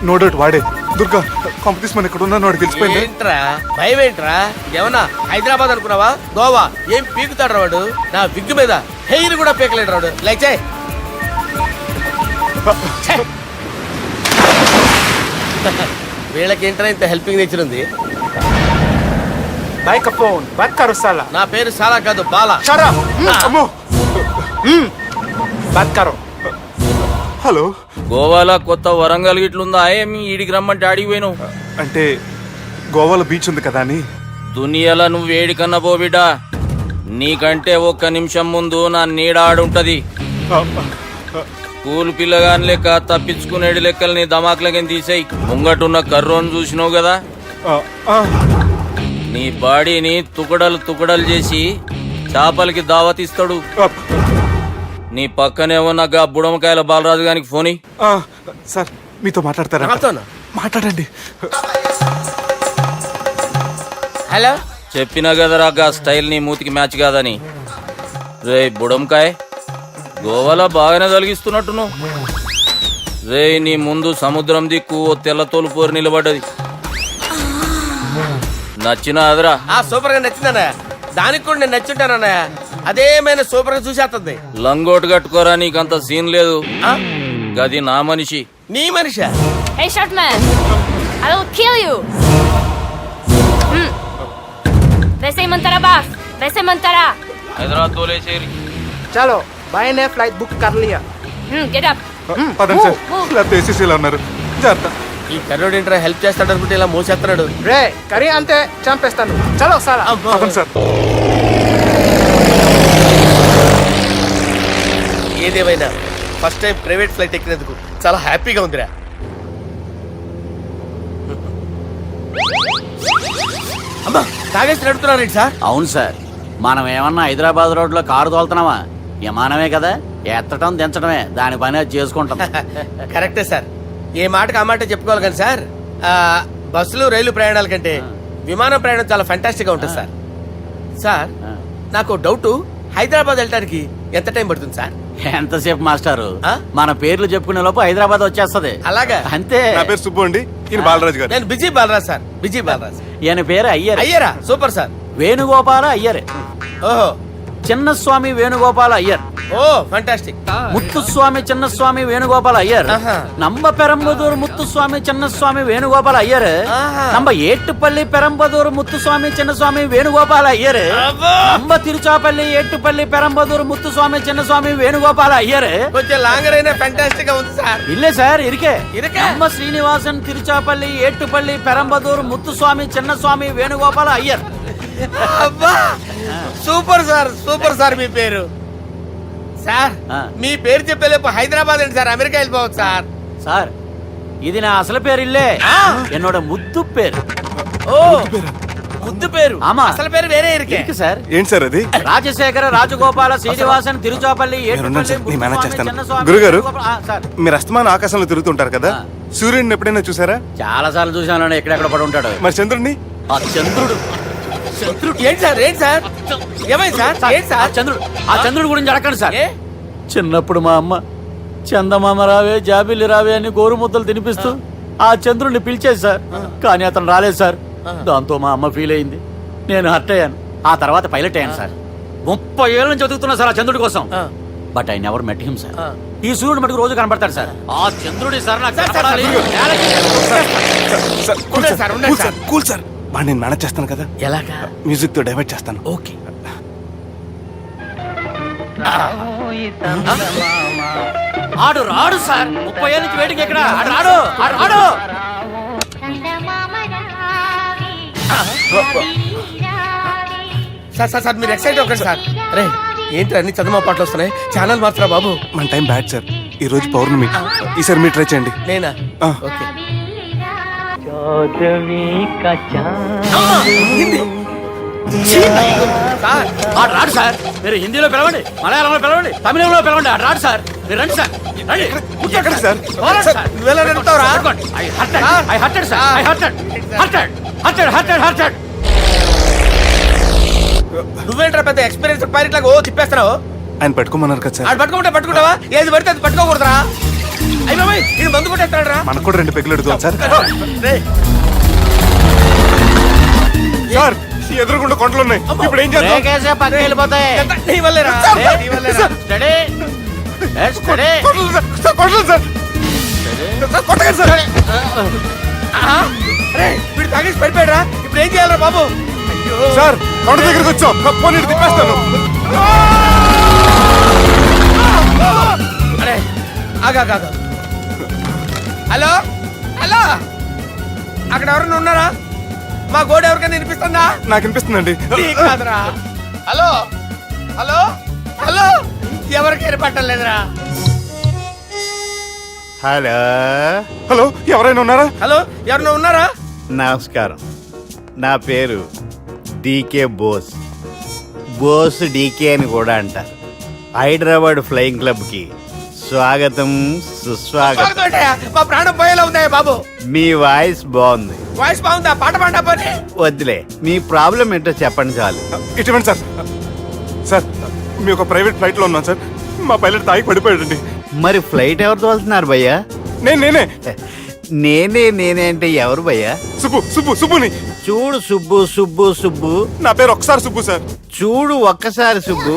నో డౌట్ వాడే. దుర్గా కాంపిటీషన్ మన ఇక్కడ ఉన్నాను, వాడు తెలిసిపోయింది. ఏంట్రా భయం ఏంట్రా? ఏమన్నా హైదరాబాద్ అనుకున్నావా? గోవా? ఏం పీకుతాడు వాడు? నా విగ్గు మీద హెయిర్ కూడా పీకలేడు వాడు. లైక్ చేయి. వీళ్ళకేంట్రా ఇంత హెల్పింగ్ నేచర్ ఉంది? నా పేరు సాలా కాదు, బాలా. హలో, గోవాలో కొత్త వరంగల్ గిట్లుందా? ఏమి ఈడికి రమ్మంటే ఆడికి పోయినావు? అంటే గోవాలో బీచ్ ఉంది కదా అని. దునియాలో నువ్వు వేడికన్నా పో బిడ్డ. నీకంటే ఒక్క నిమిషం ముందు నా నీడ ఆడుంటది. స్కూల్ పిల్లగాని లెక్క తప్పించుకునేడు లెక్కలు నీ దమాకులకి తీసేయి. ముంగటున్న కర్రోని చూసినావు కదా, నీ బాడీని తుకడలు తుకడలు చేసి చేపలకి దావతిస్తాడు. నీ పక్కనే ఉన్న గా బుడమకాయల బాలరాజు గారికి ఫోన్ ఇయ్యి. సార్ మీతో మాట్లాడతారా? నాతోనా? మాట్లాడండి. హలో, చెప్పినా కదరా గా స్టైల్ నీ మూతికి మ్యాచ్ కాదని. రే బుడంకాయ్, గోవాలో బాగానే తొలగిస్తున్నట్టు నువ్వు. రే నీ ముందు సముద్రం దిక్కు ఓ తెల్ల తోలు పోరు నిలబడ్డది. నచ్చిన అదరా? సూపర్ గా నచ్చిందన్నయ్య. దానికి కూడా నేను నచ్చుంటానన్నయ్య. అదేమైనా సూపర్ గా చూసేస్తుంది. లంగోటు కట్టుకోరా, నీకంత సీన్ లేదు. గది నా మనిషి. నీ మనిషా? Hey short man, I will kill you. వేసేయమంటారా బాస్ వేసేయమంటారా హైదరాబాద్ తోలేసేరి. చలో బాయ్ నే ఫ్లైట్ బుక్ కర్ లియా గెట్ అప్ పదండి సార్ లేకపోతే ఏసీసీలో ఉన్నారు జాగ్రత్త. ఈ కర్రోడు ఏంట్రా హెల్ప్ చేస్తాడు అనుకుంటే ఇలా మోసేస్తున్నాడు. రే కరీ అంతే చంపేస్తాను చలో సాలా పదండి సార్. ఏదేమైనా ఫస్ట్ టైం ప్రైవేట్ ఫ్లైట్ ఎక్కినందుకు చాలా హ్యాపీగా ఉందిరా. అమ్మా తాగేసి నడుపుతున్నారేంటి సార్? అవును సార్, మనం ఏమన్నా హైదరాబాద్ రోడ్లో కారు తోలుతున్నామా? విమానమే కదా, ఎత్తటం దించడమే దాని పని అది చేసుకుంటాం. కరెక్టే సార్, ఏ మాటకు ఆ మాట చెప్పుకోవాలి కానీ సార్ బస్సులు రైలు ప్రయాణాల కంటే విమానం ప్రయాణం చాలా ఫ్యాంటాస్టిక్ గా ఉంటుంది సార్. సార్ నాకు డౌట్, హైదరాబాద్ వెళ్ళడానికి ఎంత టైం పడుతుంది సార్? ఎంతసేపు మాస్టారు, ఆ? మన పేర్లు చెప్పుకునే లోపు హైదరాబాద్ వచ్చేస్తది. అలాగా? అంతే. నా పేరు సుబ్బు అండి, ఈయన బాలరాజు గారు. నేను busy Balaraj sir, busy Balaraj. ఈయన పేరు అయ్యర్. అయ్యారా? Super sir. వేణుగోపాల అయ్యర్. ఓహో, చిన్నస్వామి వేణుగోపాల అయ్యర్. Oh fantastic. ముత్తుస్వామి చిన్నస్వామి వేణుగోపాల అయ్యర్. ఆహా. నంబ పెరంబదూరు ముత్తుస్వామి చిన్నస్వామి వేణుగోపాల అయ్యర్. ఆహా. నంబ ఏట్టుపల్లి పెరంబదూరు ముత్తుస్వామి చిన్నస్వామి వేణుగోపాల అయ్యర్. అబ్బో! నంబ తిరుచాపల్లి ఏట్టుపల్లి పెరంబదూరు ముత్తుస్వామి చిన్నస్వామి వేణుగోపాల అయ్యర్. కొంచెం లాంగర్ అయినా ఫ్యాంటాస్టిక్ గా ఉంది సార్. ఇల్లే సార్ ఇరికే. ఇరికే? నంబ శ్రీనివాసన్ తిరుచాపల్లి ఏట్టుపల్లి పెరంబదూరు ముత్తుస్వామి చిన్నస్వామి వేణుగోపాల అయ్యర్. అబ్బా సూపర్ సార్, సూపర్ సార్. మీ పేరు సార్, ఆ. మీ పేరు చెప్పేలేపు హైదరాబాద్ అండి సార్, అమెరికా వెళ్ళిపోవచ్చు సార్. సార్ ఇది నా అసలు పేరు ఇల్లే, ఆ. என்னோட ముద్దు పేరు. ఓ ముద్దు పేరు. ఆమా. అసలు పేరు వేరే ఇరికే. ఇరికి సార్. ఏంటి సార్ అది? రాజశేఖర రాజగోపాల శ్రీనివాసన్ తిరుచాపల్లి మీరున్నారు సార్, నేను మేనేజ్ చేస్తాను. చిన్నస్వామి గురుగారు? వేణుగోపాల- ఆ, సార్ మీరు అస్తమాన ఆకాశంలో తిరుగుతుంటారు కదా, ఆ. సూర్యుడిని ఎప్పుడైనా చూసారా? చాలా సార్లు చూసాను, ఎక్కడెక్కడ పడి ఉంటాడు. మరి చంద్రుడిని? ఆ చంద్రుడు. ఏంటి సార్, ఏంటి సార్, ఏమైంది సార్, ఏంటి ఆ సార్? చంద్రుడు, ఆ చంద్రుడు గురించి అడగండి సార్. ఏ? చిన్నప్పుడు మా అమ్మ చందమామ రావే జాబిల్లి రావే అని గోరు ముద్దలు తినిపిస్తూ ఆ చంద్రుడిని పిలిచేది సార్, కానీ అతను రాలేదు సార్. దాంతో మా అమ్మ ఫీల్ అయింది, నేను హర్ట్ అయ్యాను. ఆ తర్వాత పైలట్ అయ్యాను సార్. 30 ఏళ్ళ నుంచి చదువుతున్నా సార్ ఆ చంద్రుడి కోసం. ఆ. But I never met him sir. ఆ. ఈ సూర్యుడు మటుకు రోజు కనబడతాడు సార్. ఆ చంద్రుడి సార్ నాకు సార్, సార్, కనపడాలి. సార్, కూల్ ఉండండి సార్, సార్, ఉండండి cool sir. Sir, cool sir. వాడిని నేను మేనేజ్ చేస్తాను కదా, ఎలాగా? మ్యూజిక్ తో డైవర్ట్ చేస్తాను. ఓకే. ఆడు రాడు సార్, 30 ఏళ్ళ నుంచి వేటికి ఎక్కడ ఆడు రాడు, ఆడు రాడు. సార్ సార్ సార్ మీరు ఎక్సైట్ అవ్వకండి సార్. రే ఏంటి అన్ని చదువు పాటలు వస్తున్నాయి, ఛానల్ మార్చరా బాబు. మన టైం బ్యాడ్ సార్, ఈ రోజు పౌర్ణమి. ఈసారి మీరు ట్రై చేయండి. నేనా? ఆ. ఓకే. సార్ ఆడు రాడు సార్, మీరు హిందీలో పిలవండి, మలయాళంలో పిలవండి, తమిళంలో పిలవండి, ఆడు రాడు సార్. మీరు రండి సార్, రండి. ఎక్కడ సార్? పోరాడు సార్. నువ్వెలా నడుపుతావురా? పట్టుకోండి. I hurted sir, I hurted. నువ్వేంట్రా పెద్ద ఎక్స్పీరియన్స్ పైరెట్ లాగా ఓ తిప్పేస్తున్నావు? ఆయన పెట్టుకోమన్నారు కదా సార్. ఆడు పట్టుకుంటే పట్టుకుంటావా? ఏది పడితే అది పట్టుకోకూడదురా? అయ్యి బాబాయ్ ఇది మందు కొట్టేస్తాడు రా. మనకు కూడా 2 పెగ్గులు అడుగుతాం సార్. రేయ్, సార్ ఎదురుకుండా కొండలు ఉన్నాయి, ఇప్పుడు ఏం చేద్దాం? బ్రేకేసే పక్కకి వెళ్ళిపోతాయి. ఎంత నీ వల్లేరా? నీ వల్లేరా? Steady. Let's steady. Kondalu sir, sir, Kondalu sir. Sir, కొట్టకండి సార్. ఆహా. రేయ్, వీడు తాగేసి పడిపోయాడురా, ఇప్పుడు ఏం చేయాలరా బాబు? అయ్యో సార్ కొండ దగ్గరికి వచ్చాం, పోనీ ఇటు తిప్పేస్తాను. అరే ఆగా. హలో హలో, అక్కడ ఎవరైనా ఉన్నారా? మా గోడ ఎవరికైనా వినిపిస్తుందా? నాకు అనిపిస్తుందండి. నీకు కాదురా. హలో హలో హలో, ఎవరికి వినపట్టలేదురా? హలో హలో, ఎవరైనా ఉన్నారా? హలో ఎవరైనా ఉన్నారా? నమస్కారం, నా పేరు డీకే బోస్. బోస్ డీకే అని కూడా అంటారు. హైదరాబాద్ ఫ్లయింగ్ క్లబ్కి స్వాగతం సుస్వాగతం. స్వాగతం ఏంటయ్యా? మా ప్రాణం పోయేలా ఉందా బాబు? మీ వాయిస్ బాగుంది. వాయిస్ బాగుందా? పాట పాడా పోనీ. వద్దులే, మీ ప్రాబ్లం ఏంటో చెప్పండి చాలు. ఇటువంటి సార్, సార్ మీ ఒక ప్రైవేట్ ఫ్లైట్ లో ఉన్నాం సార్, మా పైలట్ తాగి పడిపోయాడండి. మరి ఫ్లైట్ ఎవరితో వెళ్తున్నారు భయ్యా? నేనే నేనే అంటే ఎవరు భయ్యా? సుబ్బుని. చూడు సుబ్బు సుబ్బు సుబ్బు, నా పేరు ఒకసారి సుబ్బు సార్. చూడు ఒక్కసారి సుబ్బు,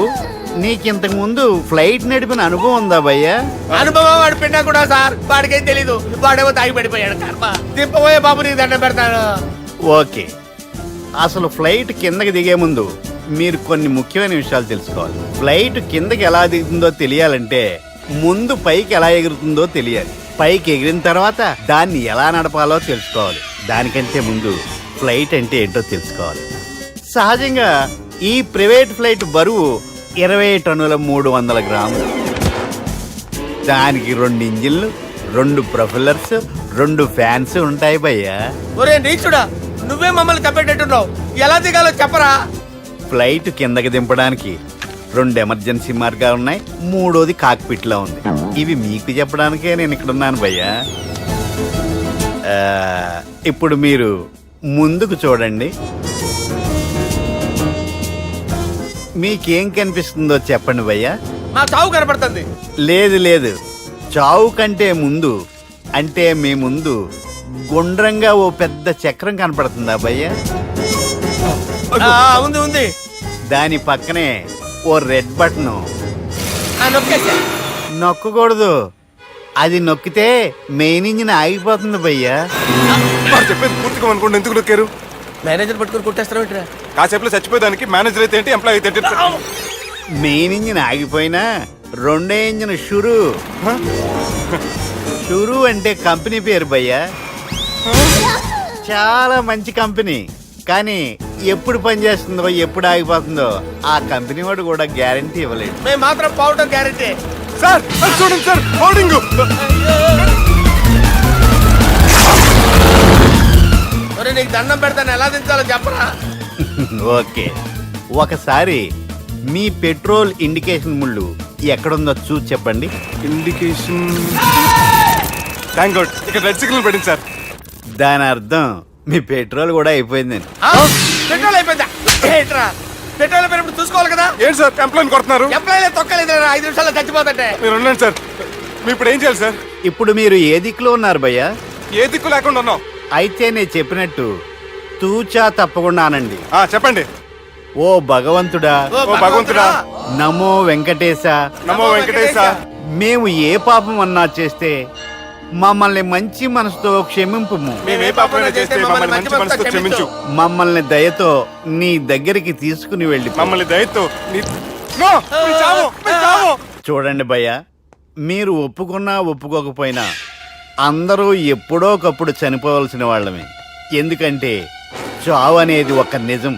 నీకింతకు ముందు ఫ్లైట్ నడిపిన అనుభవం ఉందా భయ్యా? అనుభవం వాడు పిండా కూడా సార్, వాడికేం తెలీదు, వాడేమో తాగి పడిపోయాడు. కర్మ దింపబోయే బాబు నీకు దండం పెడతాను. ఓకే, అసలు ఫ్లైట్ కిందకి దిగే ముందు మీరు కొన్ని ముఖ్యమైన విషయాలు తెలుసుకోవాలి. ఫ్లైట్ కిందకి ఎలా దిగుతుందో తెలియాలంటే ముందు పైకి ఎలా ఎగురుతుందో తెలియాలి. పైకి ఎగిరిన తర్వాత దాన్ని ఎలా నడపాలో తెలుసుకోవాలి. దానికంటే ముందు ఫ్లైట్ అంటే ఏంటో తెలుసుకోవాలి. సహజంగా ఈ ప్రైవేట్ ఫ్లైట్ బరువు 20 టన్నుల 300 గ్రాములు. దానికి 2 ఇంజిన్లు, 2 ప్రొపెల్లర్స్, 2 ఫ్యాన్స్ ఉంటాయి భయ్యా. ఒరే నీచుడా, నువ్వే మమ్మల్ని తప్పేటట్టున్నావు. ఎలా దిగాలో చెప్పరా? ఫ్లైట్ కిందకి దింపడానికి 2 ఎమర్జెన్సీ మార్గాలు ఉన్నాయి. 3వది కాక్పిట్ లో ఉంది. ఇవి మీకు చెప్పడానికే నేను ఇక్కడ ఉన్నాను భయ్యా. ఇప్పుడు మీరు ముందుకు చూడండి. మీకేం కనిపిస్తుందో చెప్పండి భయ్యా. మా చావు కనపడుతుంది. లేదు, చావు కంటే ముందు అంటే మీ ముందు గుండ్రంగా ఓ పెద్ద చక్రం కనపడుతుందా భయ్యా? ఉంది. దాని పక్కనే ఓ రెడ్ బటన్. నొక్కేసా. నొక్కకూడదు. అది నొక్కితే మెయిన్ ఇంజిన్ ఆగిపోతుంది భయ్యా. వాడు చెప్పేది పూర్తిగా అనుకోండి. ఎందుకు నొక్కారు? మేనేజర్ పట్టుకుని కొట్టేస్తారా ఏంట్రా? కాసేపులో చచ్చిపోయేదానికి మేనేజర్ అయితే ఏంటి, ఎంప్లాయ్ అయితే ఏంటి? మెయిన్ ఇంజిన్ ఆగిపోయినా 2వ ఇంజిన్ షురు అంటే కంపెనీ పేరు భయ్యా. చాలా మంచి కంపెనీ. కానీ ఎప్పుడు పనిచేస్తుందో ఎప్పుడు ఆగిపోతుందో ఆ కంపెనీ వాడు కూడా గ్యారంటీ ఇవ్వలేడు. మేము మాత్రం పోవటం గ్యారెంటీ. సార్ అది చూడండి సార్, హోర్డింగ్. ఒరే నీకు దండం పెడతాను, ఎలా దించాలో చెప్పరా? ఓకే, ఒకసారి మీ పెట్రోల్ ఇండికేషన్ ముళ్ళు ఎక్కడుందో చూసి చెప్పండి. ఇండికేషన్. థ్యాంక్ గాడ్, ఇక్కడ రెడ్ సిగ్నల్ పడింది సార్. దాని అర్థం మీ పెట్రోల్ కూడా అయిపోయిందని. పెట్రోల్ అయిపోయిందా? ఏంట్రా పెట్రోల్ అయిపోయినప్పుడు చూసుకోవాలి కదా. ఏంటి సార్ ఎంప్లాయ్ కొడుతున్నారు? ఎంప్లాయీ తొక్కలేదు. 5 నిమిషాల్లో చచ్చిపోతుంటే మీరు ఉండండి సార్. మీరు ఇప్పుడు ఏం చేయాలి సార్? ఇప్పుడు మీరు ఏ దిక్కులో ఉన్నారు భయ్యా? ఏ దిక్కు లేకుండా ఉన్నాం. అయితే నేను చెప్పినట్టు తూచా తప్పకుండా అనండి. చెప్పండి. ఓ భగవంతుడా, ఓ భగవంతుడా, నమో వెంకటేశ, నమో వెంకటేశ. మేము ఏ పాపం అన్నా చేస్తే మమ్మల్ని మంచి మనసుతో క్షమింపుము. మేమే పాపమైనా చేస్తే మమ్మల్ని మంచి మనసుతో క్షమించు. మమ్మల్ని దయతో నీ దగ్గరికి తీసుకుని వెళ్ళి మమ్మల్ని దయతో నో, మీ చావు, మీ చావు. చూడండి భయ్యా, మీరు ఒప్పుకున్నా ఒప్పుకోకపోయినా అందరూ ఎప్పుడో ఒకప్పుడు చనిపోవలసిన వాళ్ళమే. ఎందుకంటే చావు అనేది ఒక నిజం.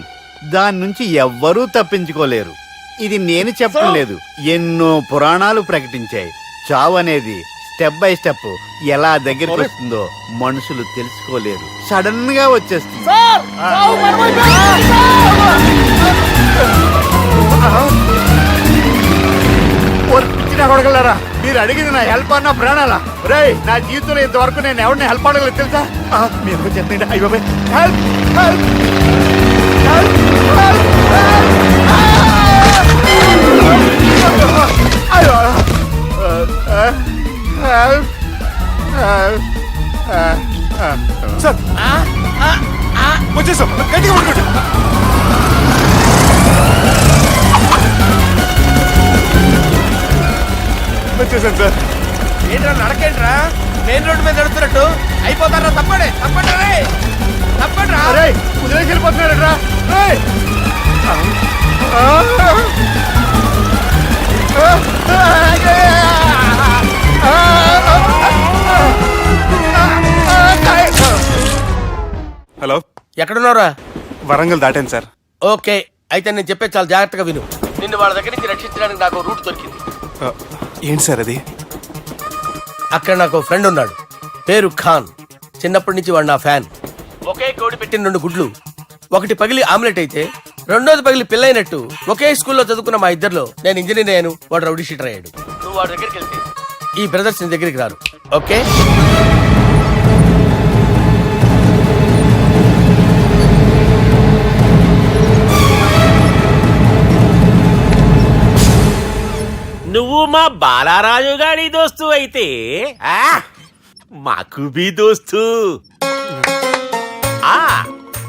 దాని నుంచి ఎవ్వరూ తప్పించుకోలేరు. ఇది నేను చెప్పడం లేదు, ఎన్నో పురాణాలు ప్రకటించాయి. చావు అనేది స్టెప్ బై స్టెప్ ఎలా దగ్గరికి వస్తుందో మనుషులు తెలుసుకోలేరు. సడన్ గా వచ్చేస్తుంది. కొడగలరా, మీరు అడిగింది నా హెల్ప్ అన్న ప్రాణాలా? రే, నా జీవితంలో ఇంతవరకు నేను ఎవరిని హెల్ప్ అడగలేదు తెలుసా? మీరు చెప్పండి. అయ్యో హెల్ప్, హెల్ప్, హెల్ప్, సార్ వచ్చేసాం, గట్టిగా పట్టుకోండి. వచ్చేసాను సార్. ఏంట్రా నడకేంట్రా? మెయిన్ రోడ్డు మీద నడుస్తున్నట్టు అయిపోతారా? తప్పండి రే, తప్పండి రా. కుదిరేసి వెళ్ళిపోతున్నారా? హలో, ఎక్కడున్నారా? వరంగల్ దాటాను సార్. ఓకే, అయితే నేను చెప్పే చాలా జాగ్రత్తగా విను. నిన్ను వాళ్ళ దగ్గర నుంచి రక్షించడానికి నాకు రూట్ దొరికింది. ఏంటి సార్ అది? అక్కడ నాకు ఫ్రెండ్ ఉన్నాడు, పేరు ఖాన్. చిన్నప్పటి నుంచి వాడు నా ఫ్యాన్. ఒకే కోడి పెట్టిన 2 గుడ్లు, ఒకటి పగిలి ఆమ్లెట్ అయితే 2వది పగిలి పిల్లైనట్టు ఒకే స్కూల్లో చదువుకున్న మా ఇద్దరిలో నేను ఇంజనీర్ అయ్యాను, వాడు రౌడీ షీటర్ అయ్యాడు. నువ్వు వాడి దగ్గరికి వెళ్తే ఈ బ్రదర్స్ నీ దగ్గరికి రారు. ఓకే, నువ్వు మా బాలారాజు గారి దోస్తు అయితే మాకు బి దోస్తు.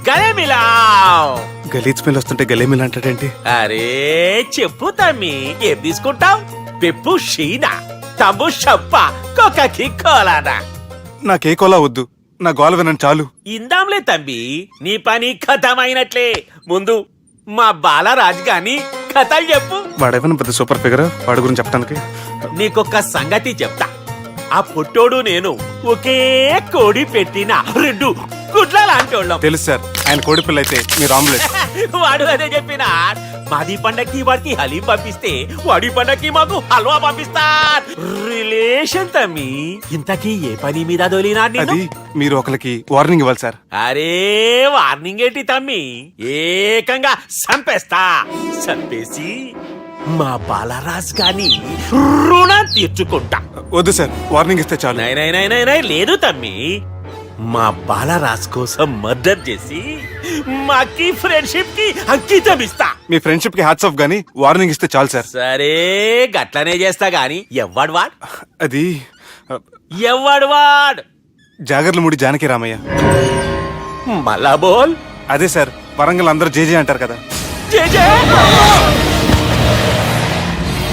గలే మిలావ్. గలీజ్ స్మెల్ వస్తుంటే గలేమిల్ అంటాడేంటి? అరే చెప్పు తమ్మి, ఏం తీసుకుంటావు? పెప్పు షీనా, తమ్ము షప్ప, కోకకి కోలానా? నాకే కోలా వద్దు, నా గోల వినండి చాలు. ఇందాంలే తంబి, నీ పని కథమైనట్లే. ముందు మా బాలరాజు గాని కథలు చెప్పు. వాడేమైనా పెద్ద సూపర్ ఫిగర్, వాడి గురించి చెప్పడానికి. నీకొక్క సంగతి చెప్తా. ఆ పుట్టోడు నేను ఒకే కోడి పెట్టిన 2 గుడ్ల లాంటి వాళ్ళం. తెలుసు సార్, ఆయన కోడి పిల్ల అయితే మీరు ఆమ్లెట్. వాడు అదే చెప్పిన. మాది పండక్కి వాడికి హలీం పంపిస్తే వాడి పండక్కి మాకు హల్వా పంపిస్తా. రిలేషన్ తమ్మి. ఇంతకీ ఏ పని మీద దొలినా అది మీరు ఒకరికి వార్నింగ్ ఇవ్వాలి సార్. అరే వార్నింగ్ ఏంటి తమ్మి, ఏకంగా చంపేస్తా. చంపేసి మా బాలరాజ్ గాని రుణం తీర్చుకుంటా. వద్దు సార్, వార్నింగ్ ఇస్తే చాలు. నై లేదు తమ్మి, మా బాలరాజ్ కోసం మర్డర్ చేసి మాకి ఫ్రెండ్షిప్ కి అంకితం ఇస్తా. మీ ఫ్రెండ్షిప్ కి హ్యాట్స్ ఆఫ్ గానీ వార్నింగ్ ఇస్తే చాలు సార్. సరే గట్లనే చేస్తా గాని ఎవ్వడు వాడ్ అది ఎవ్వడు వాడ్ జాగర్లమూడి జానకి రామయ్య. మళ్ళా బోల్. అదే సార్, వరంగల్ అందరూ జేజే అంటారు కదా. జే జే.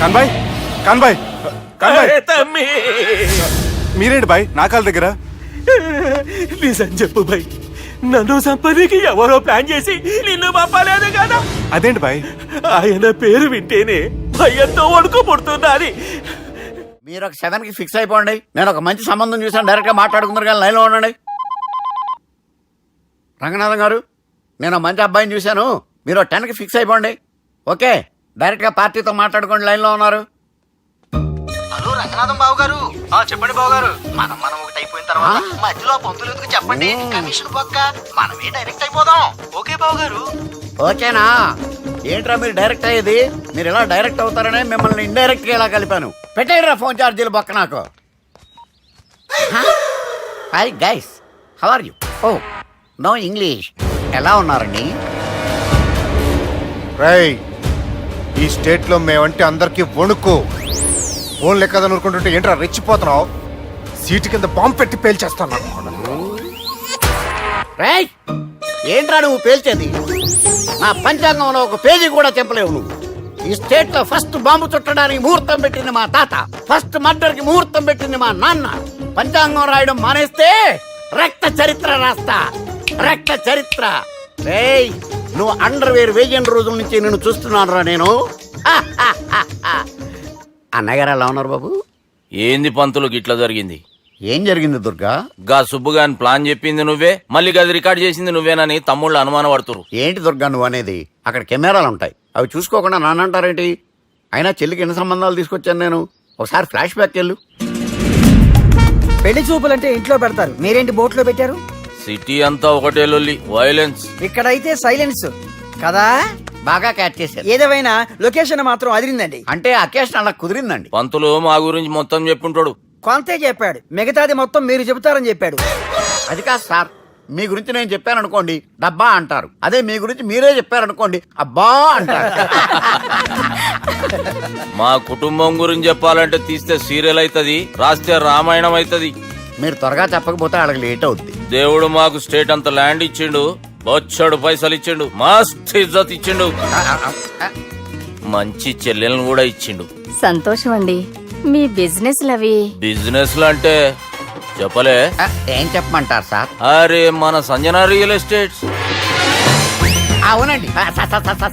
కాన్బాయ్ కాన్బాయ్ కాన్బాయ్, అరే తమ్మి, మీరేంటి బాయ్ నా కాళ్ళ దగ్గర? నిజం చెప్పు భయ్, నన్ను సంపదకి ఎవరో ప్లాన్ చేసి నిన్ను పంపలేదు కదా. అదేంటి బాయ్? ఆయన పేరు వింటేనే భయంతో వణుకు పుడుతున్నది. మీరు ఒక 7కి ఫిక్స్ అయిపోండి. నేను ఒక మంచి సంబంధం చూసాను, డైరెక్ట్ గా మాట్లాడుకుందరు కానీ లైన్లో ఉండండి. రంగనాథం గారు, నేను ఒక మంచి అబ్బాయిని చూశాను, మీరు 10కి ఫిక్స్ అయిపోండి. ఓకే, డైరెక్ట్ గా పార్టీతో మాట్లాడుకోండి. లైన్లో ఉన్నారు. హలో రంగనాథం బాబు గారు. చెప్పండి బాబు గారు. మనం ఒకటి అయిపోయిన తర్వాత మధ్యలో పంతులు ఎందుకు చెప్పండి, కమిషన్ పక్క మనమే డైరెక్ట్ అయిపోదాం. ఓకే బాబు గారు. ఓకేనా? ఏంట్రా మీరు డైరెక్ట్ అయ్యేది? మీరు ఇలా డైరెక్ట్ అవుతారనే మిమ్మల్ని ఇండైరెక్ట్ గా ఇలా కలిపాను. పెట్టేయరా ఫోన్ ఛార్జీలు పక్క నాకు. Hi guys, how are you? Oh no English. ఎలా ఉన్నారండి? రేయ్, ఈ స్టేట్ లో మేమంటే అందరికి వణుకు. ఫోన్ లెక్క అనుకుంటుంటే ఏంట్రా రెచ్చిపోతున్నావు? సీటు కింద బాంబు పెట్టి పేల్చేస్తాను. రేయ్, ఏంట్రా నువ్వు పేల్చేది? నా పంచాంగంలో ఒక పేజీ కూడా చెప్పలేవు నువ్వు. ఈ స్టేట్ లో ఫస్ట్ బాంబు చుట్టడానికి ముహూర్తం పెట్టింది మా తాత, ఫస్ట్ మర్డర్ కి ముహూర్తం పెట్టింది మా నాన్న. పంచాంగం రాయడం మానేస్తే రక్త చరిత్ర రాస్తా, రక్త చరిత్ర. రేయ్, నువ్వు అండర్వేర్ వేయని రోజుల నుంచి నేను చూస్తున్నాను రా నేను. అన్నగారు ఎలా ఉన్నారు బాబు? ఏంది పంతులు గిట్లా జరిగింది? ఏం జరిగింది దుర్గా? గా సుబ్బుగాని ప్లాన్ చెప్పింది నువ్వే, మళ్ళీ గది రికార్డ్ చేసింది నువ్వేనని తమ్ముళ్ళు అనుమానం పడుతురు. ఏంటి దుర్గా నువ్వు అనేది? అక్కడ కెమెరాలు ఉంటాయి, అవి చూసుకోకుండా నాన్నంటారేంటి? అయినా చెల్లికి ఎన్ని సంబంధాలు తీసుకొచ్చాను నేను. ఒకసారి ఫ్లాష్ బ్యాక్ వెళ్ళు. పెళ్లి చూపులంటే ఇంట్లో పెడతారు, మీరేంటి బోట్లో పెట్టారు? సిటీ అంతా ఒకటే లొల్లి, వైలెన్స్. ఇక్కడైతే సైలెన్స్ కదా. బాగా క్యాచ్ చేశారు. ఏదేమైనా లొకేషన్ మాత్రం అదిరిందండి. అంటే అకేషన్ అలా కుదిరిందండి. పంతులు మా గురించి మొత్తం చెప్పుంటాడు. కొంతే చెప్పాడు, మిగతాది మొత్తం మీరు చెబుతారని చెప్పాడు. అది కాదు సార్, మీ గురించి నేను చెప్పాను అనుకోండి డబ్బా అంటారు, అదే మీ గురించి మీరే చెప్పారనుకోండి అబ్బా అంటారు. మా కుటుంబం గురించి చెప్పాలంటే తీస్తే సీరియల్ అవుతుంది, రాస్తే రామాయణం అవుతుంది. మీరు త్వరగా చెప్పకపోతే వాళ్ళకి లేట్ అవుద్ది. దేవుడు మాకు స్టేట్ అంత ల్యాండ్ ఇచ్చిండు, బొచ్చడు పైసలు ఇచ్చిండు, మస్త్ ఇజ్జత్ ఇచ్చిండు, మంచి చెల్లెలను కూడా ఇచ్చిండు. సంతోషం అండి. మీ బిజినెస్ లవి బిజినెస్ అంటే చెప్పలే. ఏం చెప్పమంటారు సార్? అరే మన సంజన రియల్ ఎస్టేట్స్. అవునండి,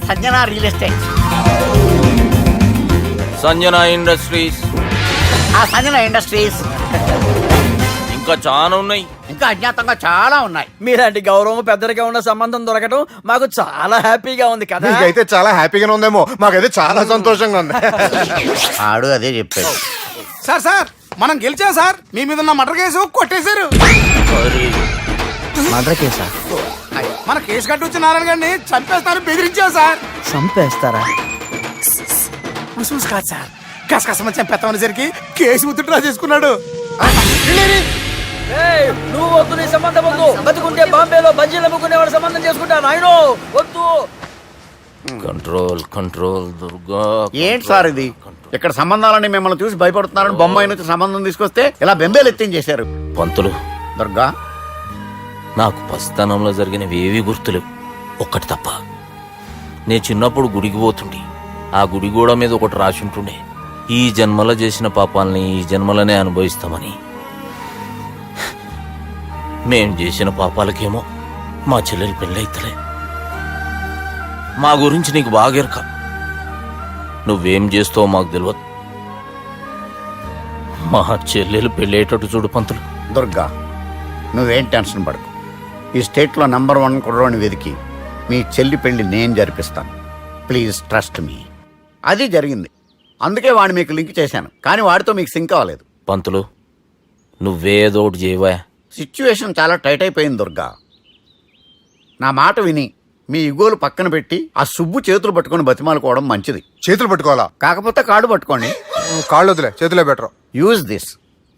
Sanjana real estate, Sanjana industries, Sanjana industries, ఇంకా చాలా ఉన్నాయి. ఇంకా అజ్ఞాతంగా చాలా ఉన్నాయి. మీలాంటి గౌరవం పెద్దరిగా ఉన్న సంబంధం దొరకడం మాకు చాలా హ్యాపీగా ఉంది కదా. నీకైతే చాలా హ్యాపీగానే ఉందేమో, మాకైతే చాలా సంతోషంగా ఉంది. ఆడు అదే చెప్పాడు. సార్ సార్, మనం గెలిచాం సార్. మీ మీద ఉన్న మర్డర్ కేసు కొట్టేశారు. మర్డర్ కేసా? మన కేసు కట్టి వచ్చి నారాయణ గారిని చంపేస్తారని బెదిరించాం సార్. చంపేస్తారా? చూసి కాదు సార్, కసకసమని చంపేస్తామనేసరికి కేసు విత్డ్రా చేసుకున్నాడు. నువ్వు వద్దు, నీ సంబంధం వద్దు. బతుకుంటే బాంబేలో బజ్జీలు అమ్ముకునే వాడు సంబంధం చేసుకుంటా నాయనో, వద్దు. Control control Durga. ఏంటి సార్ ఇది? ఇక్కడ సంబంధాలని మిమ్మల్ని చూసి భయపడుతున్నారని బొమ్మాయి నుంచి సంబంధం తీసుకొస్తే ఇలా బెంబేలు ఎత్తించేశారు. పంతులు, దుర్గా, నాకు పసితనంలో జరిగినవి ఏవి గుర్తులేవు, ఒక్కటి తప్ప. నే చిన్నప్పుడు గుడికి పోతుండే, ఆ గుడి గోడ మీద ఒకటి రాసి ఉంటుండే, ఈ జన్మలో చేసిన పాపాలని ఈ జన్మలనే అనుభవిస్తామని. మేం చేసిన పాపాలకేమో మా చెల్లెలు పెళ్ళైతలే. మా గురించి నీకు బాగెరక. నువ్వేం చేస్తావో మాకు తెలియదు. మా చెల్లెలు పెళ్ళేటట్టు చూడు పంతులు. దుర్గా, నువ్వేం టెన్షన్ పడకు. ఈ స్టేట్లో నంబర్ 1 కుర్రోని వెతికి మీ చెల్లి పెళ్లి నేను జరిపిస్తాను. Please trust me. అది జరిగింది, అందుకే వాడిని మీకు లింక్ చేశాను, కానీ వాడితో మీకు సింక్ అవ్వలేదు. పంతులు, నువ్వేదో ఒకటి చేయవా. సిచ్యువేషన్ చాలా టైట్ అయిపోయింది దుర్గా. నా మాట విని మీ ఇగోలు పక్కన పెట్టి ఆ సుబ్బు చేతులు పట్టుకొని బతిమాలుకోవడం మంచిది. చేతులు పట్టుకోవాలా? కాకపోతే కాడు పట్టుకోండి. కాళ్ళు వదిలే, చేతులే బెటర్. Use this.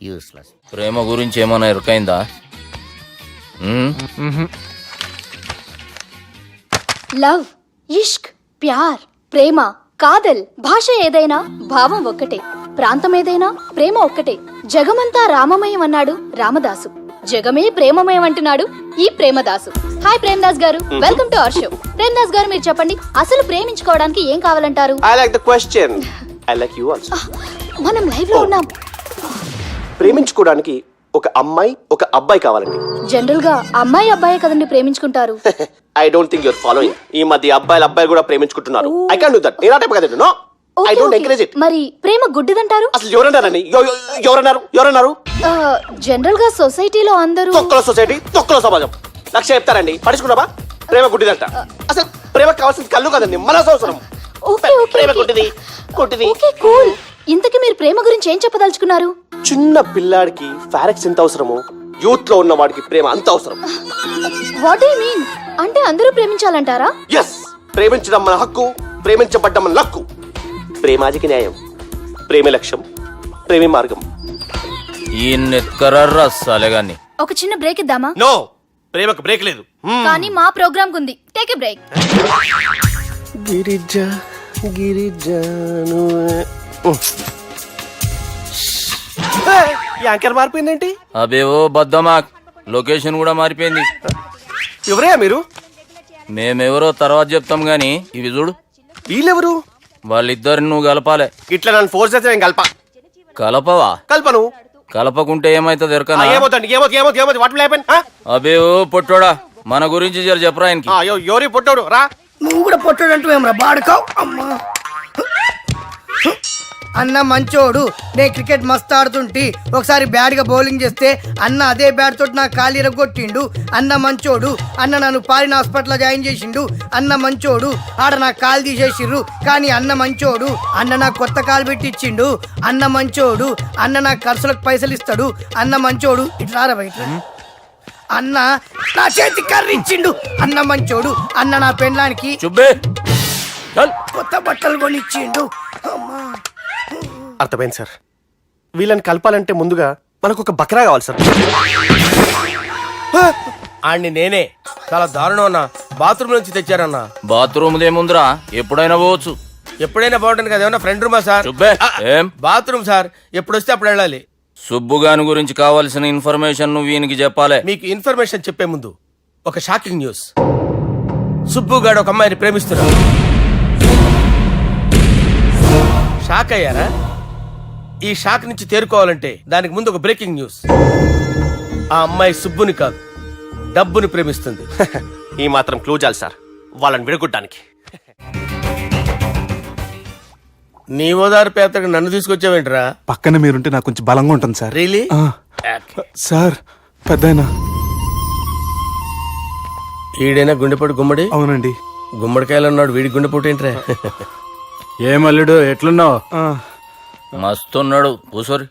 యూస్లెస్. ప్రేమ గురించి ఏమైనా ఎరుకైందా? లవ్, ఇష్క్, ప్యార్, ప్రేమ, కాదల్, భాష ఏదైనా భావం ఒక్కటే, ప్రాంతం ఏదైనా ప్రేమ ఒక్కటే. జగమంతా రామమయం అన్నాడు రామదాసు, జగమే ప్రేమమయం అంటున్నాడు ఈ ప్రేమదాసు. హాయ్ ప్రేమదాస్ గారు, welcome to our show. Premadasa గారు, మీరు చెప్పండి, అసలు ప్రేమించుకోవడానికి ఏం కావాలంటారు? I like the question. I like you also. మనం లైవ్ లో ఉన్నాం. ప్రేమించుకోవడానికి ఒక అమ్మాయి ఒక అబ్బాయి కావాలండి. జనరల్ గా అమ్మాయి అబ్బాయే కదండి ప్రేమించుకుంటారు. I don't think your following. ఈ మధ్య అబ్బాయిలు కూడా ప్రేమించుకుంటున్నారు. I can't do that. నేను ఆ టైప్ కదండి. No, I don't encourage it. మరి ప్రేమ గుడ్డిదంటారు? అసలు ఎవరన్నారండి? ఎవరన్నారు? జనరల్ గా సొసైటీలో అందరూ తొక్కల సొసైటీ, తొక్కల సమాజం లక్ష్య చెప్తారండి. పడుచుకున్నావా? ప్రేమ గుడ్డిదంట. అసలు ప్రేమ కావాల్సింది కళ్ళు కదండి, మనసు అవసరం. ప్రేమ గుడ్డిది. Okay, cool. ఇంతకీ మీరు ప్రేమ గురించి ఏం చెప్పదలుచుకున్నారు? చిన్న పిల్లాడికి ఫారెక్స్ ఎంత అవసరమో యూత్ లో ఉన్న వాడికి ప్రేమ అంత అవసరం. What you mean? అంటే అందరూ ప్రేమించాలంటారా? ఎస్, ప్రేమించడం మన హక్కు, ప్రేమించబడ్డం మన లక్కు. ప్రేమాజికి న్యాయం, ప్రేమే లక్ష్యం, ప్రేమే మార్గం. ఈ నెత్కరర్రా సాలెగాన్ని. ఒక చిన్న బ్రేక్ ఇద్దామా? నో, ప్రేమకు బ్రేక్ లేదు. కానీ మా ప్రోగ్రామ్ ఉంది. Take a break. యాంకర్ మారిపోయిందేంటి? అబేవో బద్దమా, లొకేషన్ కూడా మారిపోయింది. ఎవరయ్యా మీరు? మేమెవరో తర్వాత చెప్తాం గాని ఇవి చూడు. వీళ్ళెవరు? వాళ్ళిద్దరిని నువ్వు కలపాలే. ఇట్లా నన్ను ఫోర్స్ చేస్తే నేను కలపవా? కల్పను. కలపకుంటే ఏమైతుంది ఎరకనా? ఏమవుతుంది? What will happen? అబేవో పొట్టోడా, మన గురించి జర చెప్పరా ఆయనకి. ఎవరి పొట్టోడు రా. నువ్వు కూడా పొట్టాడంటూ ఏమరా బాడుకావు. అమ్మా అన్న మంచోడు. నేను క్రికెట్ మస్తు ఆడుతుంటి, ఒకసారి బ్యాట్ గా బౌలింగ్ చేస్తే అన్న అదే బ్యాట్ తోటి నా కాలు ఇరగొట్టిండు. అన్న మంచోడు. అన్న నన్ను పాలిన హాస్పిటల్ జాయిన్ చేసిండు. అన్న మంచోడు. ఆడ నా కాలు తీసేసిర్రు, కానీ అన్న మంచోడు. అన్న నాకు కొత్త కాలు పెట్టిచ్చిండు. అన్న మంచోడు. అన్న నాకు ఖర్చులకు పైసలు ఇస్తాడు. అన్న మంచోడు. ఇట్లా బయట అన్న నా చేతి కర్రీ ఇచ్చిండు. అన్న మంచోడు. అన్న నా పెండ్లానికి కొత్త బట్టలు కొనిచ్చిండు. అమ్మా, అర్థమైంది సార్. వీళ్ళని కలపాలంటే ముందుగా మనకు ఒక బక్రా కావాలి సార్. ఆడిని నేనే చాలా దారుణం అన్నా. బాత్రూమ్ నుంచి తెచ్చారన్నా. బాత్రూమ్ ఏముందిరా, ఎప్పుడైనా పోవచ్చు. ఎప్పుడైనా బాగుంటుంది కదా. ఏమన్నా ఫ్రెండ్ రూమా సార్? ఏం బాత్రూమ్ సార్, ఎప్పుడు వస్తే అప్పుడు వెళ్ళాలి. సుబ్బుగాని గురించి కావాల్సిన ఇన్ఫర్మేషన్ నువ్వు ఈయనకి చెప్పాలి. మీకు ఇన్ఫర్మేషన్ చెప్పే ముందు ఒక షాకింగ్ న్యూస్. సుబ్బుగాడు ఒక అమ్మాయిని ప్రేమిస్తున్నాడు. షాక్ అయ్యారా? ఈ షాక్ నుంచి తేరుకోవాలంటే దానికి ముందు ఒక బ్రేకింగ్ న్యూస్. ఆ అమ్మాయి సుబ్బుని కాదు, డబ్బుని ప్రేమిస్తుంది. ఈ మాత్రం క్లూ చాలు సార్ వాళ్ళని విడగొట్టడానికి. నీ ఓదారు పేదకి నన్ను తీసుకొచ్చావేంట్రా? పక్కన మీరుంటే నాకు కొంచెం బలంగా ఉంటుంది సార్. రియలీ? సార్ పెద్దయినా. ఈడైనా గుండెపోటు గుమ్మడి? అవునండి. గుమ్మడికాయలు అన్నాడు, వీడి గుండెపోటు ఏంట్రా? ఏమల్లుడు ఎట్లున్నావు? మస్తున్నాడు కూసోరి.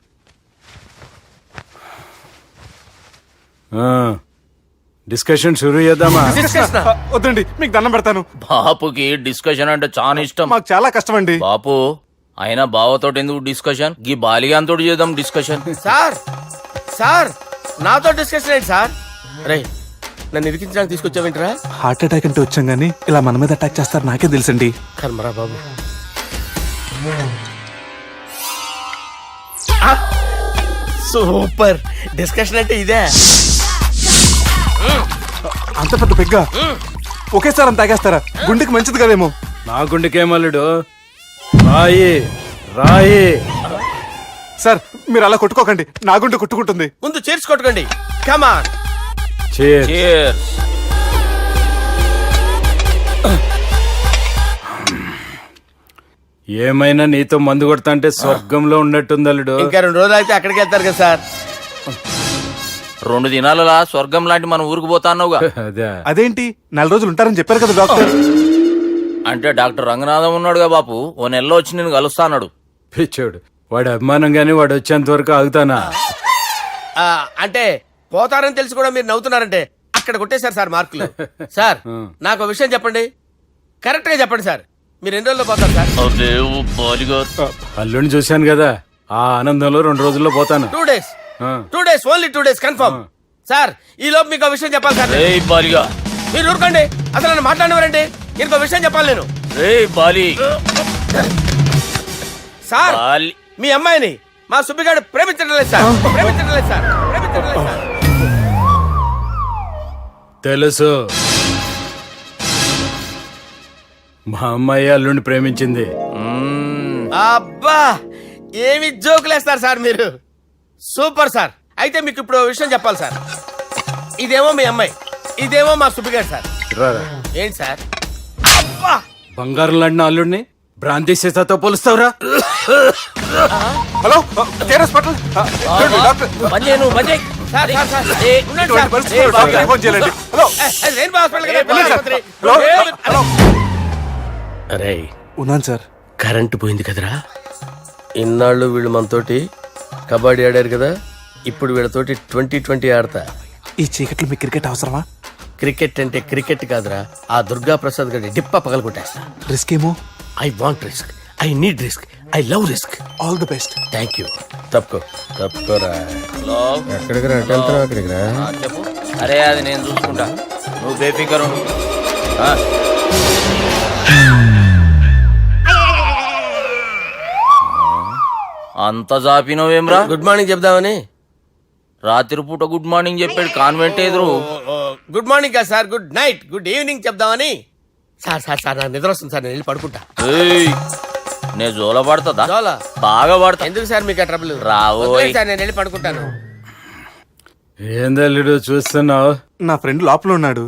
డిస్కషన్ షురూ చేద్దామా? వద్దండి, మీకు దండం పెడతాను. బాపుకి డిస్కషన్ అంటే చాలా ఇష్టం. మాకు చాలా కష్టం అండి. బాపు అయినా బావతోటి ఎందుకు డిస్కషన్? గీ బాలిగాంతో చేద్దాం డిస్కషన్. సార్ సార్ నాతో డిస్కషన్ ఏంటి సార్? రే, నన్ను ఇరికించడానికి తీసుకొచ్చావేంట్రా? హార్ట్ అటాక్ అంటే వచ్చాం గానీ ఇలా మన మీద అటాక్ చేస్తారు నాకే తెలుసండి. కర్మరా బాబు. సూపర్ డిస్కషన్ అంటే ఇదే. అంత పెద్ద పెగ్గా ఒకేసారి అంత తాగేస్తారా? గుండెకి మంచిది కదేమో. నా గుండెకేమల్లుడు, రాయి రాయి. సార్ మీరు అలా కొట్టుకోకండి, నా గుండె కొట్టుకుంటుంది. ముందు చేర్చి కొట్టుకోండి. కమాన్ Cheers. ఏమైనా నీతో మందు కొడతా స్వర్గంలో ఉన్నట్టుంది అల్లుడు. ఇంకా 2 రోజులు అయితే అక్కడికి వెళ్తారు కదా సార్. 2 దినాలలా స్వర్గం లాంటి మన ఊరికి పోతాన్నావుగా. అదే అదేంటి 4 రోజులు ఉంటారని చెప్పారు కదా డాక్టర్. అంటే డాక్టర్ రంగనాథం ఉన్నాడుగా బాపు, ఓ నెలలో వచ్చి నేను కలుస్తాన్నాడు. పిచ్చోడు, వాడి అభిమానం గాని వాడు వచ్చేంత వరకు ఆగుతానా? అంటే పోతారని తెలిసి కూడా మీరు నవ్వుతున్నారంటే అక్కడ కొట్టేశారు సార్ మార్కులు. సార్ నాకు ఒక విషయం చెప్పండి, కరెక్ట్ గా చెప్పండి సార్, మీరు ఎన్ని రోజుల్లో పోతారు సార్? అల్లుడిని చూశాను కదా, ఆ ఆనందంలో 2 రోజుల్లో పోతాను. 2 days, 2 days, only 2 days confirm. Sir ఈ లోపు మీకు ఒక విషయం చెప్పాలి సార్. మీరు ఊరుకోండి, అసలు నన్ను మాట్లాడినవారండి. ఇంకో విషయం చెప్పాలి నేను. సార్ మీ అమ్మాయిని మా సుబ్బిగాడు ప్రేమించడం లేదు సార్, ప్రేమించడం లేదు సార్, ప్రేమించడం లేదు సార్. తెలుసు, మా అమ్మాయి అల్లుడిని ప్రేమించింది. అబ్బా ఏమి జోకులేస్తారు సార్ మీరు, సూపర్ సార్. అయితే మీకు ఇప్పుడు ఓ విషయం చెప్పాలి సార్. ఇదేమో మీ అమ్మాయి, ఇదేమో మా సుబ్బిగాడు సార్. రారా. ఏంటి సార్? అబ్బా బంగారం లాంటి అల్లుడిని భ్రాంతి సీతతో పోలుస్తావురా? Hello hospital doctor. Sir, sir, sir. ఉండండి సార్. పరిస్థితుల్లో డాక్టర్ ఫోన్ చేయాలండి. హలో రెయిన్బో హాస్పిటల్ కదా, వెళ్ళండి సార్. ఆసుపత్రి. హలో అరే ఉన్నాను సార్. కరెంటు పోయింది కదరా. ఇన్నాళ్ళు వీళ్ళు మనతోటి కబడ్డీ ఆడారు కదా, ఇప్పుడు వీళ్ళతోటి 2020 ఆడతా. ఈ చీకట్లో మీకు క్రికెట్ అవసరమా? క్రికెట్ అంటే క్రికెట్ కాదురా, ఆ దుర్గా ప్రసాద్ గారి డిప్ప పగల కొట్టేస్తా. రిస్క్ ఏమో. I want risk, I need risk, I love risk. All the best. Thank you. తప్పుకోరా. ఎక్కడికి రా? అక్కడికి రా. చెప్పు. అరే అది నేను చూసుకుంటా, నువ్వు బేఫికర్ ఉండు. అంత జాపినవేమ్రా? గుడ్ మార్నింగ్ చెప్దామని. రాత్రి పూట గుడ్ మార్నింగ్ చెప్పాడు కాన్వెంట్ ఎదురు. గుడ్ మార్నింగ్ కాదు sir, good night, good evening చెప్దామని. సార్ సార్ సార్ నాకు నిద్ర వస్తుంది సార్, నేను వెళ్ళి పడుకుంటా. నేను జోల పడుతుందా? జోలా? బాగా పడతా. ఎందుకు సార్ మీకు ఆ ట్రబుల్? రావోయ్ సార్, నేను వెళ్ళి పడుకుంటాను. ఏందల్లుడు చూస్తున్నావు? నా ఫ్రెండ్ లోపల ఉన్నాడు.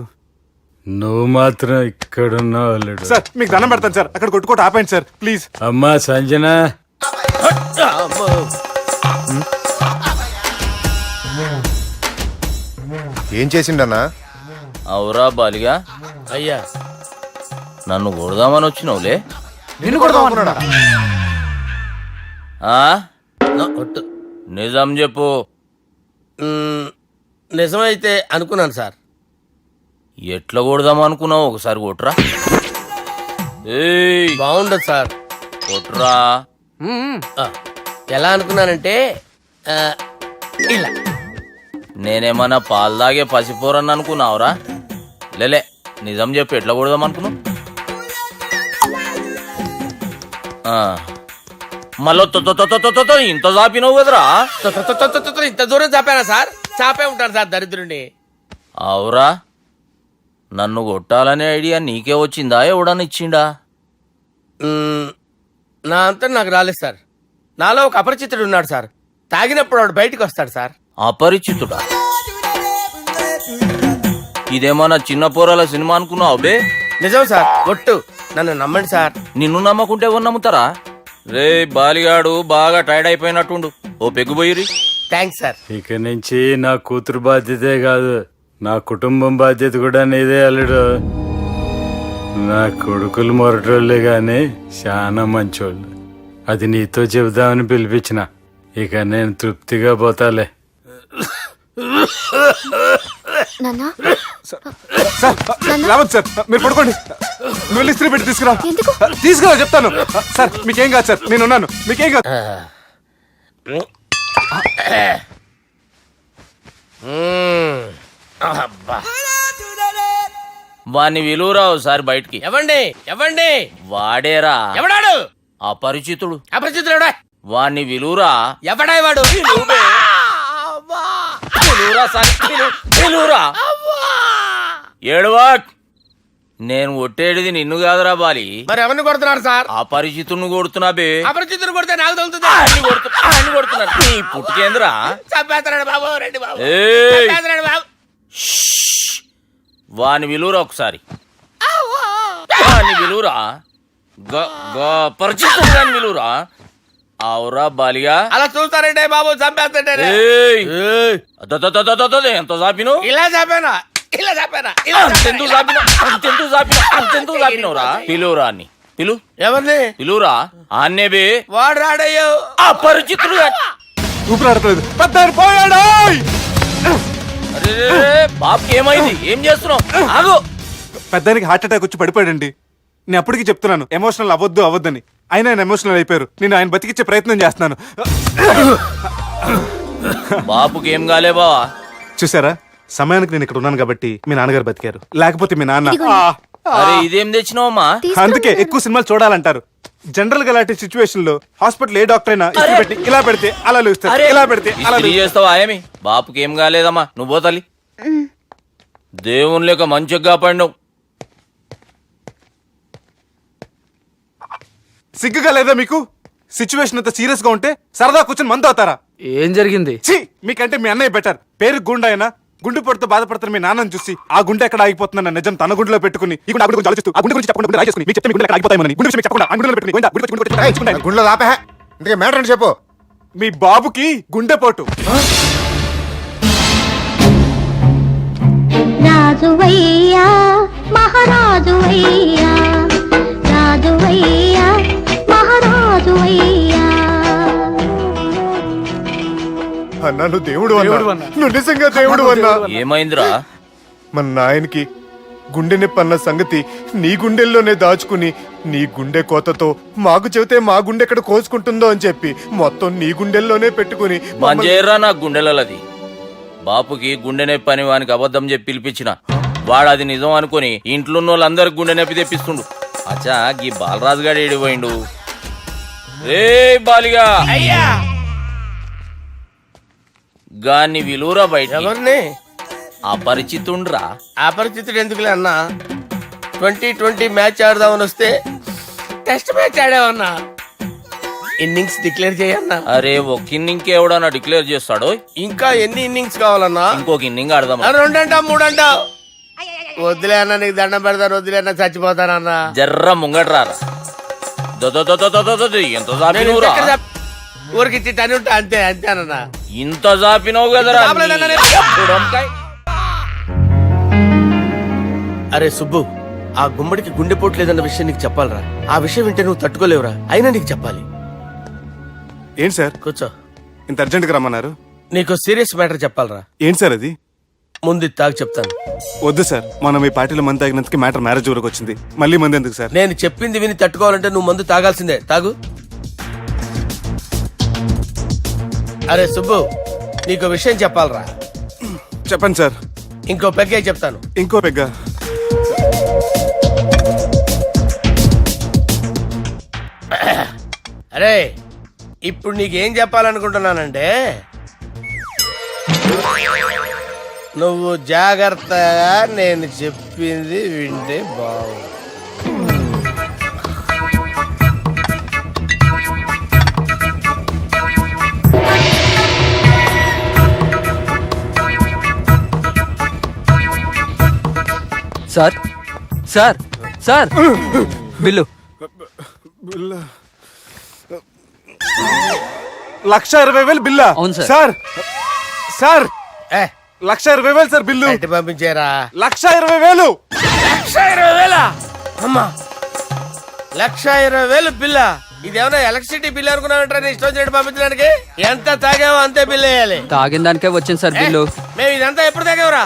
నువ్వు మాత్రం ఇక్కడున్నావు అల్లుడు. సార్ మీకు దండం పెడతాను సార్, అక్కడ కొట్టుకోట ఆపండి సార్ ప్లీజ్. అమ్మా సంజన, ఏం చేసిండన్నా? అవురా బాలిగా, అయ్యా నన్ను కొడదామని వచ్చినావులే. నిన్ను కొడదామన్నాడా? ఒట్టు. నిజం చెప్పు. నిజమైతే అనుకున్నాను సార్. ఎట్లా కొడదాం అనుకున్నావు? ఒకసారి కొట్రా. ఏయ్ బాగుండదు సార్. కొట్రా. ఆ, ఎలా అనుకున్నానంటే ఇలా. నేనేమన్నా పాలు తాగే పసిపోరని అనుకున్నావురా? లేలే, నిజం చెప్పు, ఎట్లా కొడదాం అనుకున్నావు? మళ్ళీ ఇంత చాపినావు కదరా? ఇంత దూరం చాపానా సార్? చాపే ఉంటాను సార్ దరిద్రుడిని. అవురా, నన్ను కొట్టాలనే ఐడియా నీకే వచ్చిందా? ఎవడని ఇచ్చిండా? నా అంతా నాకు రాలేదు సార్. నాలో ఒక అపరిచితుడు ఉన్నాడు సార్. తాగినప్పుడు వాడు బయటికి వస్తాడు సార్. అపరిచితుడా? ఇదేమన్నా చిన్న పోరాల సినిమా అనుకున్నావు బే? నిజం సార్, ఒట్టు, నన్ను నమ్మండి సార్. నిన్ను నమ్మకుంటే ఎవరు నమ్ముతారా? రే బాలిగాడు బాగా టైర్డ్ అయిపోయినట్టుండు, ఓ పెగ్గుబోయిరి. Thanks sir. ఇక నుంచి నా కూతురు బాధ్యతే కాదు, నా కుటుంబం బాధ్యత కూడా నీదే అల్లుడు. నా కొడుకులు మొరటోళ్ళే గాని చాలా మంచోళ్ళు. అది నీతో చెబుదామని పిలిపించిన. ఇక నేను తృప్తిగా పోతాలే. రావద్దు సార్, మీరు పడుకోండి. నువ్వు ఇస్త్రీ పెట్టి తీసుకురా. తీసుకురా చెప్తాను సార్. మీకేం కాదు సార్, నేను ఉన్నాను, మీకేం కాదు. వాణ్ణి విలువరా ఒకసారి బయటికి. ఎవండి ఎవండి? వాడేరా. ఎవడాడు? అపరిచితుడు. అపరిచితుడు ఎవడా? వాణ్ణి విలువరా. ఎవడా వాడు? ఏడవా. నేను ఒట్టేడిది నిన్ను కాదురా బాలి. మరి ఎవరిని కొడుతున్నారు సార్? అపరిచితుడిని కొడుతున్నా బే. అపరిచితుడు కొడితే నాకు తగులుతుంది. కొడుతున్నారు నీ పుట్టుకేంద్రా. చంపేస్తున్నాడు బాబు, రండి బాబు, ఏయ్. చంపేస్తున్నాడు బాబు. వాని విలువరా ఒకసారి, వాని విలువరా, పరిచితుడు వాని విలువరా. అవురా బాలిగా, అలా చూస్తారంటే బాబు చంపేస్తాడే. ఏయ్! ఎంత చాపిను, ఇలా చంపానా, ఇలా చంపానా, ఇలా అంతెందుకు చాపినవురా. పిలువురా అన్ని, ఎవరిని పిలువురా అన్నే బే. వాడు రాడయ్యో. అపరిచితుడు. ఊపిరాడట్లేదు, పెద్ద పోయాడు. అరే బాబుకి ఏమైంది, ఏం చేస్తున్నావు? ఆగు. పెద్దానికి హార్ట్ అటాక్ వచ్చి పడిపోయాడండి. నేను అప్పటికి చెప్తున్నాను ఎమోషనల్ అవ్వద్దని, అయినా ఆయన ఎమోషనల్ అయిపోయారు. నేను ఆయన బతికిచ్చే ప్రయత్నం చేస్తున్నాను. బాబుకి ఏం కాలే బావా? చూసారా, సమయానికి నేను ఇక్కడ ఉన్నాను కాబట్టి మీ నాన్నగారు బతికారు, లేకపోతే మీ నాన్న. అరే ఇదేం తెచ్చినావమ్మా? అందుకే ఎక్కువ సినిమాలు చూడాలంటారు. జనరల్ గా అలాంటి సిచ్యువేషన్ లో హాస్పిటల్ ఏ డాక్టర్ అయినా ఇస్త్రీ పెట్టి ఇలా పెడితే అలా లూస్తారు, ఇలా పెడితే అలా ఇస్త్రీ చేస్తావా ఏమి? బాపుకి ఏం కాలేదమ్మా, నువ్వు పోతల్లి. దేవుని లేక మంచిగా పడినావు. సిగ్గుగా లేదా మీకు? సిచ్యువేషన్ అంత సీరియస్ గా ఉంటే సరదా కూర్చొని మందు అవుతారా? ఏం జరిగింది? ఛీ, మీకంటే మీ అన్నయ్య బెటర్. పేరు గుండె అయినా గుండు పొడితో బాధపడుతున్న మీ నాన్నని చూసి ఆ గుండె ఎక్కడ ఆగిపోతుందన్న నిజం తన గుండెలో పెట్టుకుని ఈ గుండె గురించి ఆలోచిస్తూ ఆ గుండె గురించి చెప్పకుండా గుండె రాజేసుకుని మీకు చెప్తే మీ గుండె ఎక్కడ ఆగిపోతాయని గుండె విషయం చెప్పకుండా ఆ గుండెలో పెట్టుకుని గుండెలో దాపే ఇంతకీ మ్యాటర్ అని చెప్పు. మీ బాబుకి గుండెపోటు. రాజువయ్యా మహారాజువయ్యా, రాజువయ్యా మహారాజువయ్యా. అన్నా నువ్వు దేవుడు అన్నా, నువ్వు నిజంగా దేవుడు అన్నా. ఏమైందిరా? మన నాయనకి గుండె నొప్పి అన్న సంగతి నీ గుండెల్లోనే దాచుకుని నీ గుండె కోతతో మాకు చెబితే మా గుండె ఎక్కడ కోసుకుంటుందో అని చెప్పి మొత్తం నీ గుండెల్లోనే పెట్టుకుని మంజేరా నా గుండెలది. బాపుకి గుండె నొప్పి అని వానికి అబద్ధం చెప్పి పిలిపించిన వాడు అది నిజం అనుకుని ఇంట్లో ఉన్న వాళ్ళందరికి గుండె నొప్పి తెప్పిస్తుండు. అచ్చా గీ బాలరాజు గారు ఏడిపోయిండు. రే బాలిగా, అయ్యా గాన్ని విలువరా బయట. ఎవరిని? అపరిచితుండ్రా. అపరిచితుడు ఎందుకులే అన్నా, 2020 మ్యాచ్ ఆడదామని వస్తే టెస్ట్ మ్యాచ్ ఆడావన్నా, ఇన్నింగ్స్ డిక్లేర్ చేయన్నా. అరే ఒక ఇన్నింగ్ ఎవడన్నా డిక్లేర్ చేస్తాడో? ఇంకా ఎన్ని ఇన్నింగ్స్ కావాలన్నా? ఇంకొక ఇన్నింగ్ ఆడదాం. 2 అంటావు 3 అంటావు. వద్దులే అన్న, నీకు దండం పెడతాను, వద్దులే అన్న, చచ్చిపోతానన్నా. జర్ర ముంగట్రారా. ఎంత జాపినవురా? ఊరికి టని ఉంటా, అంతే అంతేనన్నా. ఇంత జాపినవు కదరా. అరే సుబ్బు, ఆ గుమ్మడికి గుండెపోటు లేదన్న విషయం నీకు చెప్పాలరా. ఆ విషయం వింటే నువ్వు తట్టుకోలేవురా, అయినా నీకు చెప్పాలి. ఏంటి సార్ కూర్చో. ఇంత అర్జెంట్ గా రమ్మన్నారు? నీకు సీరియస్ మ్యాటర్ చెప్పాలరా. ఏంటి సార్ అది? ముందు తాగు చెప్తాను. వద్దు సార్, మనం ఈ పార్టీలో మంది తాగినందుకు మ్యాటర్ మ్యారేజ్ వరకు వచ్చింది. మళ్ళీ మంది ఎందుకు సార్? నేను చెప్పింది విని తట్టుకోవాలంటే నువ్వు మందు తాగాల్సిందే. తాగు. అరే సుబ్బు, నీకు విషయం చెప్పాలరా. చెప్పండి సార్. ఇంకో పెగ్గే చెప్తాను. ఇంకో పెగ్గ? అరే ఇప్పుడు నీకేం చెప్పాలనుకుంటున్నానంటే, నువ్వు జాగ్రత్తగా నేను చెప్పింది వింటే బాగుంది. Sir sir sir, bill. 1,20,000 బిల్లా? అవును సార్. సార్ సార్, ఏ 1,20,000 సార్ బిల్లు. బయట పంపించారా? 1,20,000. 1,20,000? అమ్మా, 1,20,000 బిల్లా? ఇదేమన్నా ఎలక్ట్రిసిటీ బిల్ అనుకున్నామంటారా? నీ ఇష్టం చేయడం పంపించడానికి? ఎంత తాగావో అంతే బిల్ వేయాలి. తాగిన దానికే వచ్చింది సార్ బిల్లు. మేము ఇదంతా ఎప్పుడు తాగేవరా?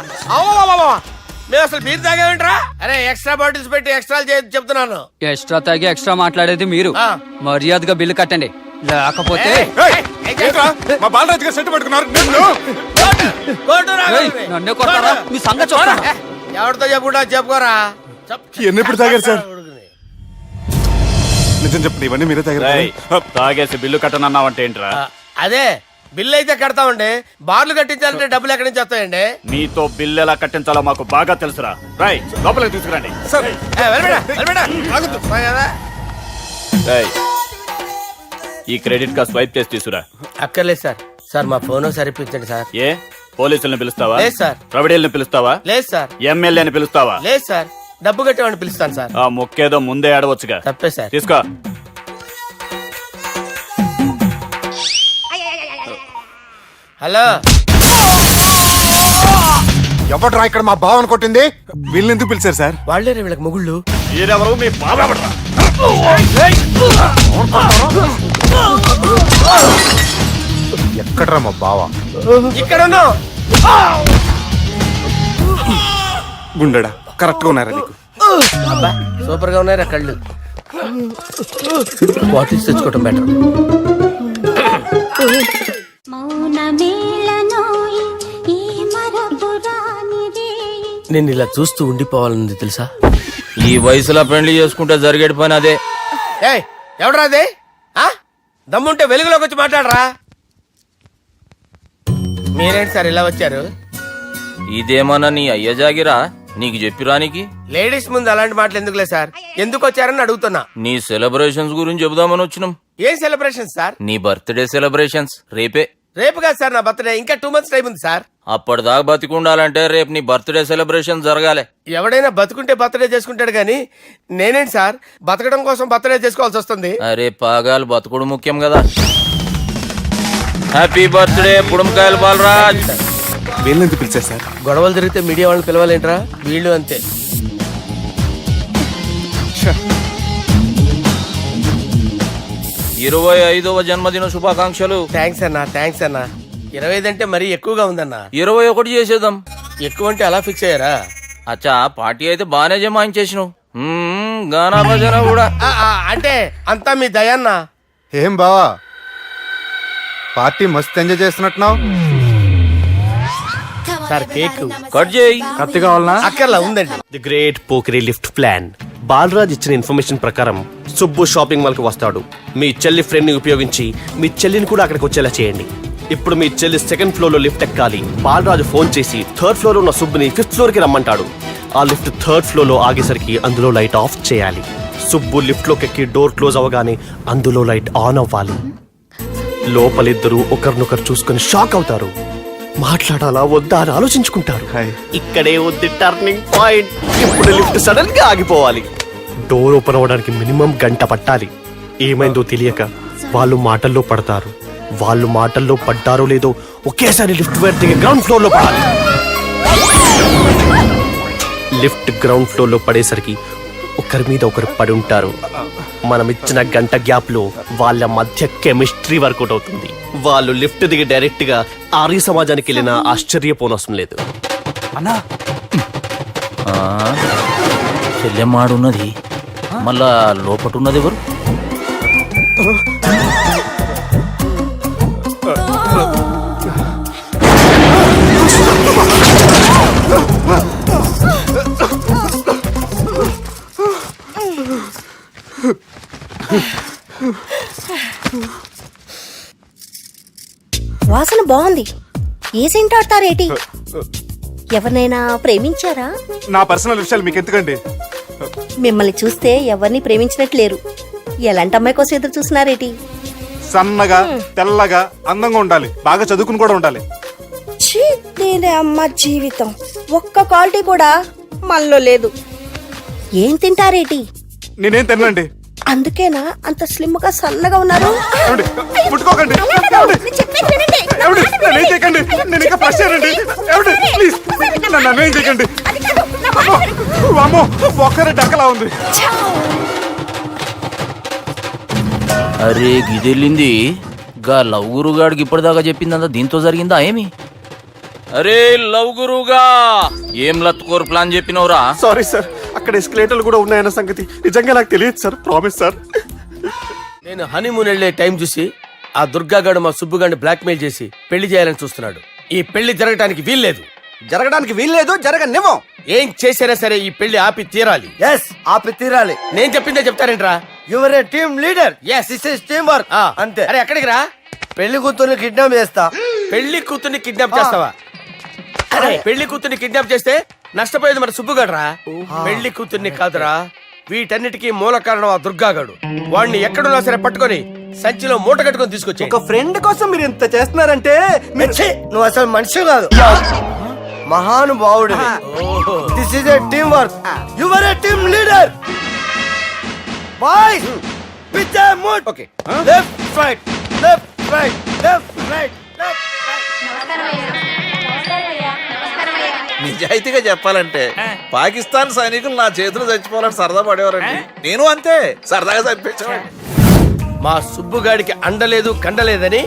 మేము అసలు బీర్ తాగేమంటారా? అరే ఎక్స్ట్రా బాటిల్స్ పెట్టి ఎక్స్ట్రా చెప్తున్నాను. ఎక్స్ట్రా తాగి ఎక్స్ట్రా మాట్లాడేది మీరు. మర్యాదగా బిల్లు కట్టండి, లేకపోతే ఏంట్రా, మా బాలరాజు గారు సెట్ పట్టుకున్నారు. నన్నే కొడతారా? మీ సంగతి చూడరా. ఎవరితో చెప్పుకుంటా చెప్పుకోరా. ఎన్ని ఎప్పుడు తాగారు సార్? నిజం చెప్పండి, ఇవన్నీ మీరే తాగారు? తాగేసి బిల్లు కట్టనన్నావంటే ఏంట్రా? అదే బిల్లు అయితే కడతామండి, బార్లు కట్టించాలంటే డబ్బులు ఎక్కడి నుంచి వస్తాయండి? మీతో బిల్లు ఎలా కట్టించాలో మాకు బాగా తెలుసురా. రై లోపలికి తీసుకురండి. ఈ క్రెడిట్ కార్డ్ స్వైప్ చేసి తీసుకురా. అక్కర్లేదు సార్. సార్ మా ఫోన్ సరిపించండి సార్. ఏ పోలీసుల్ని పిలుస్తావా? లేదు సార్. ప్రొవిడీల్ని పిలుస్తావా? లేదు సార్. ఎమ్మెల్యేని పిలుస్తావా? లేదు సార్. డబ్బు కట్టేవాడిని పిలుస్తాను సార్. ఆ మొక్కేదో ముందే ఆడవచ్చుగా. తప్పే సార్. తీసుకో. హలో, ఎవడ్రా ఇక్కడ మా బావని కొట్టింది? వీళ్ళని ఎందుకు పిలిచారు సార్? వాళ్ళేరే వీళ్ళకి మొగుళ్ళు. మీరెవరు? మీ బాబెవడ్రా? ఎక్కడ్రా మా బావ? ఇక్కడ ఉన్నావు. గుండెడా కరెక్ట్ గా ఉన్నారా నీకు? అబ్బా, సూపర్ గా ఉన్నారా కళ్ళు. బాటిల్స్ తెచ్చుకోవటం బెటర్. నేను ఇలా చూస్తూ ఉండిపోవాలని తెలుసా? ఈ వయసులో పెళ్లి చేసుకుంటే జరిగేటి పని అదే. ఏయ్, ఎవడరా అదే? ఆ? దమ్ముంటే వెలుగులోకి వచ్చి మాట్లాడరా. మీరేంటి సార్ ఇలా వచ్చారు? ఇదేమన్నా నీ అయ్య జాగిరా నీకు చెప్పిరానికి? లేడీస్ ముందు అలాంటి మాటలు ఎందుకులే సార్. ఎందుకు వచ్చారని అడుగుతున్నా. నీ సెలబ్రేషన్స్ గురించి చెబుదామని వచ్చినాం. ఏం సెలబ్రేషన్ సార్? నీ బర్త్డే సెలబ్రేషన్స్ రేపే. రేపు కాదు సార్ నా బర్త్డే, ఇంకా 2 months టైం ఉంది సార్. అప్పటిదాకా బతికుండాలంటే రేపు నీ బర్త్డే సెలబ్రేషన్ జరగాలి. ఎవడైనా బతుకుంటే బర్త్డే చేసుకుంటాడు గానీ నేనేంటి సార్ బతకడం కోసం బర్త్డే చేసుకోవాల్సి వస్తుంది? అరే పాగాలు బతుకుడు ముఖ్యం కదా. హ్యాపీ బర్త్డే పుడుమకాయలు బాలరాజ్. వీళ్ళని ఎందుకు పిలిచారు సార్? గొడవలు జరిగితే మీడియా వాళ్ళని పిలవాలేంట్రా? వీళ్ళు అంతే. 25వ జన్మదిన శుభాకాంక్షలు. థ్యాంక్స్ అన్నా, థ్యాంక్స్ అన్నా. 25 అంటే మరీ ఎక్కువగా ఉందన్నా. 21 చేసేద్దాం. ఎక్కువ అంటే అలా ఫిక్స్ అయ్యారా? అచ్చా పార్టీ అయితే బానే జమాయించేసినావు. గానా భజన కూడా. అంటే అంతా మీ దయన్నా. ఏం బావా, పార్టీ మస్తు ఎంజాయ్ చేస్తున్నట్టున్నావు. సార్ కేక్ కట్ చేయి. కత్తి కావాలనా? అక్కర్లా ఉందండి. ది గ్రేట్ పోకరీ లిఫ్ట్ ప్లాన్. బాలరాజ్ ఇచ్చిన ఇన్ఫర్మేషన్ ప్రకారం సుబ్బు షాపింగ్ మాల్ కి వస్తాడు. మీ చెల్లి ఫ్రెండ్ ని ఉపయోగించి మీ చెల్లిని కూడా అక్కడికి వచ్చేలా చేయండి. ఇప్పుడు మీ చెల్లి 2nd ఫ్లోర్ లో లిఫ్ట్ ఎక్కాలి. బాలరాజు ఫోన్ చేసి 3rd ఫ్లోర్ లో ఉన్న సుబ్బుని 5th ఫ్లోర్ కి రమ్మంటాడు. ఆ లిఫ్ట్ 3rd ఫ్లోర్ లో ఆగేసరికి అందులో లైట్ ఆఫ్ చేయాలి. సుబ్బు లిఫ్ట్ లోకి ఎక్కి డోర్ క్లోజ్ అవగానే అందులో లైట్ ఆన్ అవ్వాలి. లోపలిద్దరూ ఒకరినొకరు చూసుకుని షాక్ అవుతారు. మాట్లాడాలా వద్దా అని ఆలోచించుకుంటారు. ఇక్కడే ఉంది టర్నింగ్ పాయింట్. ఇప్పుడు లిఫ్ట్ సడన్ గా ఆగిపోవాలి. డోర్ ఓపెన్ అవ్వడానికి మినిమం గంట పట్టాలి. ఏమైందో తెలియక వాళ్ళు మాటల్లో పడతారు. వాళ్ళు మాటల్లో పడ్డారో లేదో ఒకేసారి లిఫ్ట్ దిగి గ్రౌండ్ ఫ్లోర్ లో పడాలి. లిఫ్ట్ గ్రౌండ్ ఫ్లోర్ లో పడేసరికి ఒకరి మీద ఒకరు పడి ఉంటారు. మనం ఇచ్చిన గంట గ్యాప్ లో వాళ్ళ మధ్య కెమిస్ట్రీ వర్కౌట్ అవుతుంది. వాళ్ళు లిఫ్ట్ దిగి డైరెక్ట్ గా ఆర్య సమాజానికి వెళ్ళినా ఆశ్చర్యపోనవసరం లేదు. అన్నా చెల్లెమ్మాడున్నది మళ్ళా లోపటున్నది ఎవరు? వాసన బాగుంది. ఏ సెంట్ ఆడతారేటి? ఎవరినైనా ప్రేమించారా? నా పర్సనల్ విషయాలు మీకు ఎందుకండి? మిమ్మల్ని చూస్తే ఎవరిని ప్రేమించినట్లేరు. ఎలాంటి అమ్మాయి కోసం ఎదురు చూస్తున్నారేటి? సన్నగా తెల్లగా అందంగా ఉండాలి, బాగా చదువుకుని కూడా ఉండాలి. ఛీ, నేనే అమ్మ జీవితం ఒక్క క్వాలిటీ కూడా మనలో లేదు. ఏం తింటారేటి? నేనేం తినండి. అందుకేనా అంత స్లిమ్ గా సన్నగా ఉన్నారు? ముట్టుకోకండి, నేనేం చేయకండి. నేను ఇంకా ఫస్ట్ చేయండి. ప్లీజ్ నన్ను ఏం చేయకండి. అమ్మో ఒక్కరే డక్కలా ఉంది. అరే గిదెళ్ళింది గా లవ్ గురుగాడికి ఇప్పటిదాకా చెప్పిందంతా దీంతో జరిగిందా ఏమి? అరే లవ్ గురుగా ఏం లత్కోరు ప్లాన్ చెప్పినవురా? సారీ సార్, అక్కడ ఎస్కలేటర్లు కూడా ఉన్నాయన్న సంగతి నిజంగా నాకు తెలియదు సార్. Promise sir. నేను హనీమూన్ వెళ్లే టైం చూసి ఆ దుర్గాగాడు మా సుబ్బుగాడిని బ్లాక్మెయిల్ చేసి పెళ్లి చేయాలని చూస్తున్నాడు. ఈ పెళ్లి జరగటానికి వీల్లేదు. జరగనివ్వం. ఏం చేసినా సరే ఈ పెళ్లి ఆపి తీరాలి. ఆపి తీరాలి. నేను చెప్పిందే చెప్తారేంట్రా? Your a team leader. yes this is team work. అంతే. అరే ఎక్కడికి రా? పెళ్లి కూతుర్ని కిడ్నాప్ చేస్తా. పెళ్లి కూతుర్ని కిడ్నాప్ చేస్తావా? అరే పెళ్లి కూతుర్ని కిడ్నాప్ చేస్తే నష్టపోయేది మన సుబ్బుగాడురా. పెళ్లి కూతుర్ని కాదురా, వీటన్నిటికీ మూల కారణం ఆ దుర్గాగాడు. వాడిని ఎక్కడున్నా సరే పట్టుకొని సంచిలో మూట కట్టుకొని తీసుకొచ్చి ఒక ఫ్రెండ్ కోసం మీరు ఇంత చేస్తున్నారంటే నువ్వు అసలు మనిషి కాదు మహానుభావుడు. This is a team work. You are a team leader. Boys pitch mood. Okay left right left right left right left నిజాయితీగా చెప్పాలంటే పాకిస్తాన్ సైనికులు నా చేతులు చచ్చిపోవాలని సరదా పడేవారండి. నేను అంతే సరదాగా చనిపించేవాడిని. మా సుబ్బుగాడికి అండలేదు కండలేదని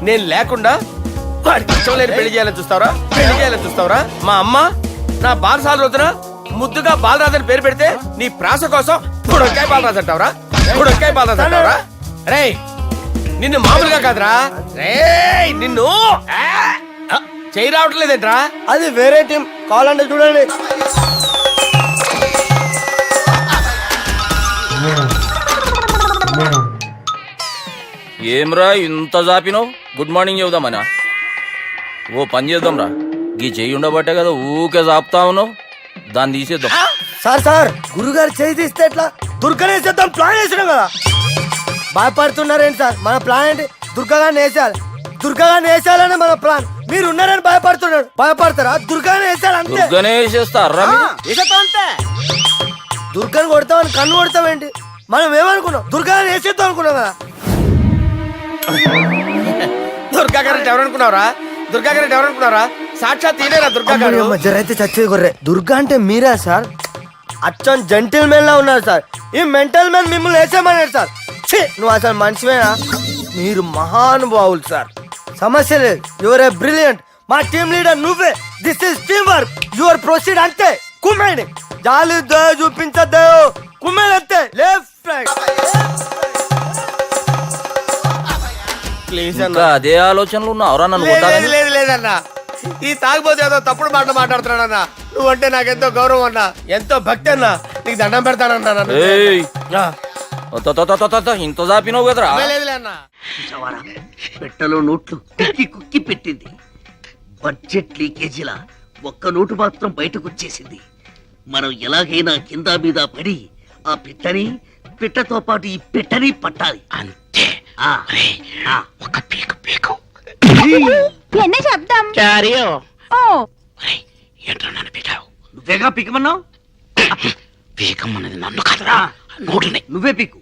నేను లేకుండా వాడికి ఇష్టం లేని పెళ్లి చేయాలని చూస్తావరా? పెళ్లి చేయాలని చూస్తావరా? మా అమ్మ నా బాలసాల రోజున ముద్దుగా బాలరాజు అని పేరు పెడితే నీ ప్రాస కోసం బుడొక్కాయ బాలరాజు అంటావరా? బుడొక్కాయ బాలరాజు అంటావరా? రేయ్ నిన్ను మామూలుగా కాదురా, రేయ్ నిన్ను చేయి రావటం లేదేంట్రా? అది వేరే టీం కావాలంటే చూడండి. ఏమ్రా ఇంత జాపినో? Good morning చెబుదామనా? ఓ పని చేద్దాంరా, గీ చెయ్యి ఉండబట్టే కదా ఊకే జాపుతా ఉన్నావు, దాన్ని తీసేద్దాం. సార్ గురుగారు చేయి తీస్తే ఎట్లా? దుర్గనేసేద్దాం ప్లాన్ వేసినాం కదా. భయపడుతున్నారేంటి సార్? మన ప్లాన్ ఏంటి? దుర్గాగాన్ని వేసేయాలి. దుర్గాగాన్ని వేసేయాలనే మన ప్లాన్. మీరు ఉన్నారని భయపడుతున్నాడు. భయపడతారా? దుర్గాని వేసేయాలి అంతే. దుర్గనే వేసేస్తారా? అంతే. దుర్గాని కొడతామని కన్ను కొడతామేంటి? మనం ఏమనుకున్నాం? దుర్గాని వేసేద్దాం అనుకున్నాం కదా. దుర్గా గారు ఎవరనుకున్నారా? దుర్గా గారు ఎవరనుకున్నారా? సాక్షాత్ తీరేరా దుర్గా గారు. అయితే చచ్చేది గొర్రె. దుర్గా అంటే మీరా సార్? అచ్చం జెంటిల్ మెన్ లా ఉన్నారు సార్. ఈ మెంటల్ మెన్ మిమ్మల్ని వేసేమన్నాడు సార్. ఛీ, నువ్వు అసలు మనిషివేనా? మీరు మహానుభావులు సార్. సమస్య లేదు. Your a brilliant. మా టీమ్ లీడర్ నువ్వే. This is team work. Your proceed అంతే. కుమ్మేయండి. జాలి దయ చూపించద్దు. కుమ్మేయండి అంతే. Left right. ప్లీజ్ ఇంకా అదే ఆలోచనలు ఉన్నావురా నన్ను లేదు కొట్టాలని? లేదు లేదన్నా, ఈ తాగిపోతే ఏదో తప్పుడు మాటలు మాట్లాడుతున్నాడన్నా. నువ్వంటే నాకెంతో గౌరవం అన్నా, ఎంతో భక్తి అన్నా. నీకు దండం పెడతానన్నా నన్ను. ఏయ్, ఆ, ఇంత జాపినావు కదరా? లేదులే అన్నా. పెట్టలో నోట్లు కుక్కి కుక్కి పెట్టింది. బడ్జెట్ లీకేజీలా ఒక్క నోటు మాత్రం బయటకు వచ్చేసింది. మనం ఎలాగైనా కింద మీద పడి ఆ పిట్టతో పాటు ఈ పెట్టని పట్టాలి అంతే. ఒక పీకు పీకు என்ன శబ్దం? ఓ ఏంట్రా నన్ను పీకావు? నువ్వేగా పీకమన్నావు. పీకమన్నది నన్ను కాదురా, నోటుని. నువ్వే పీకు.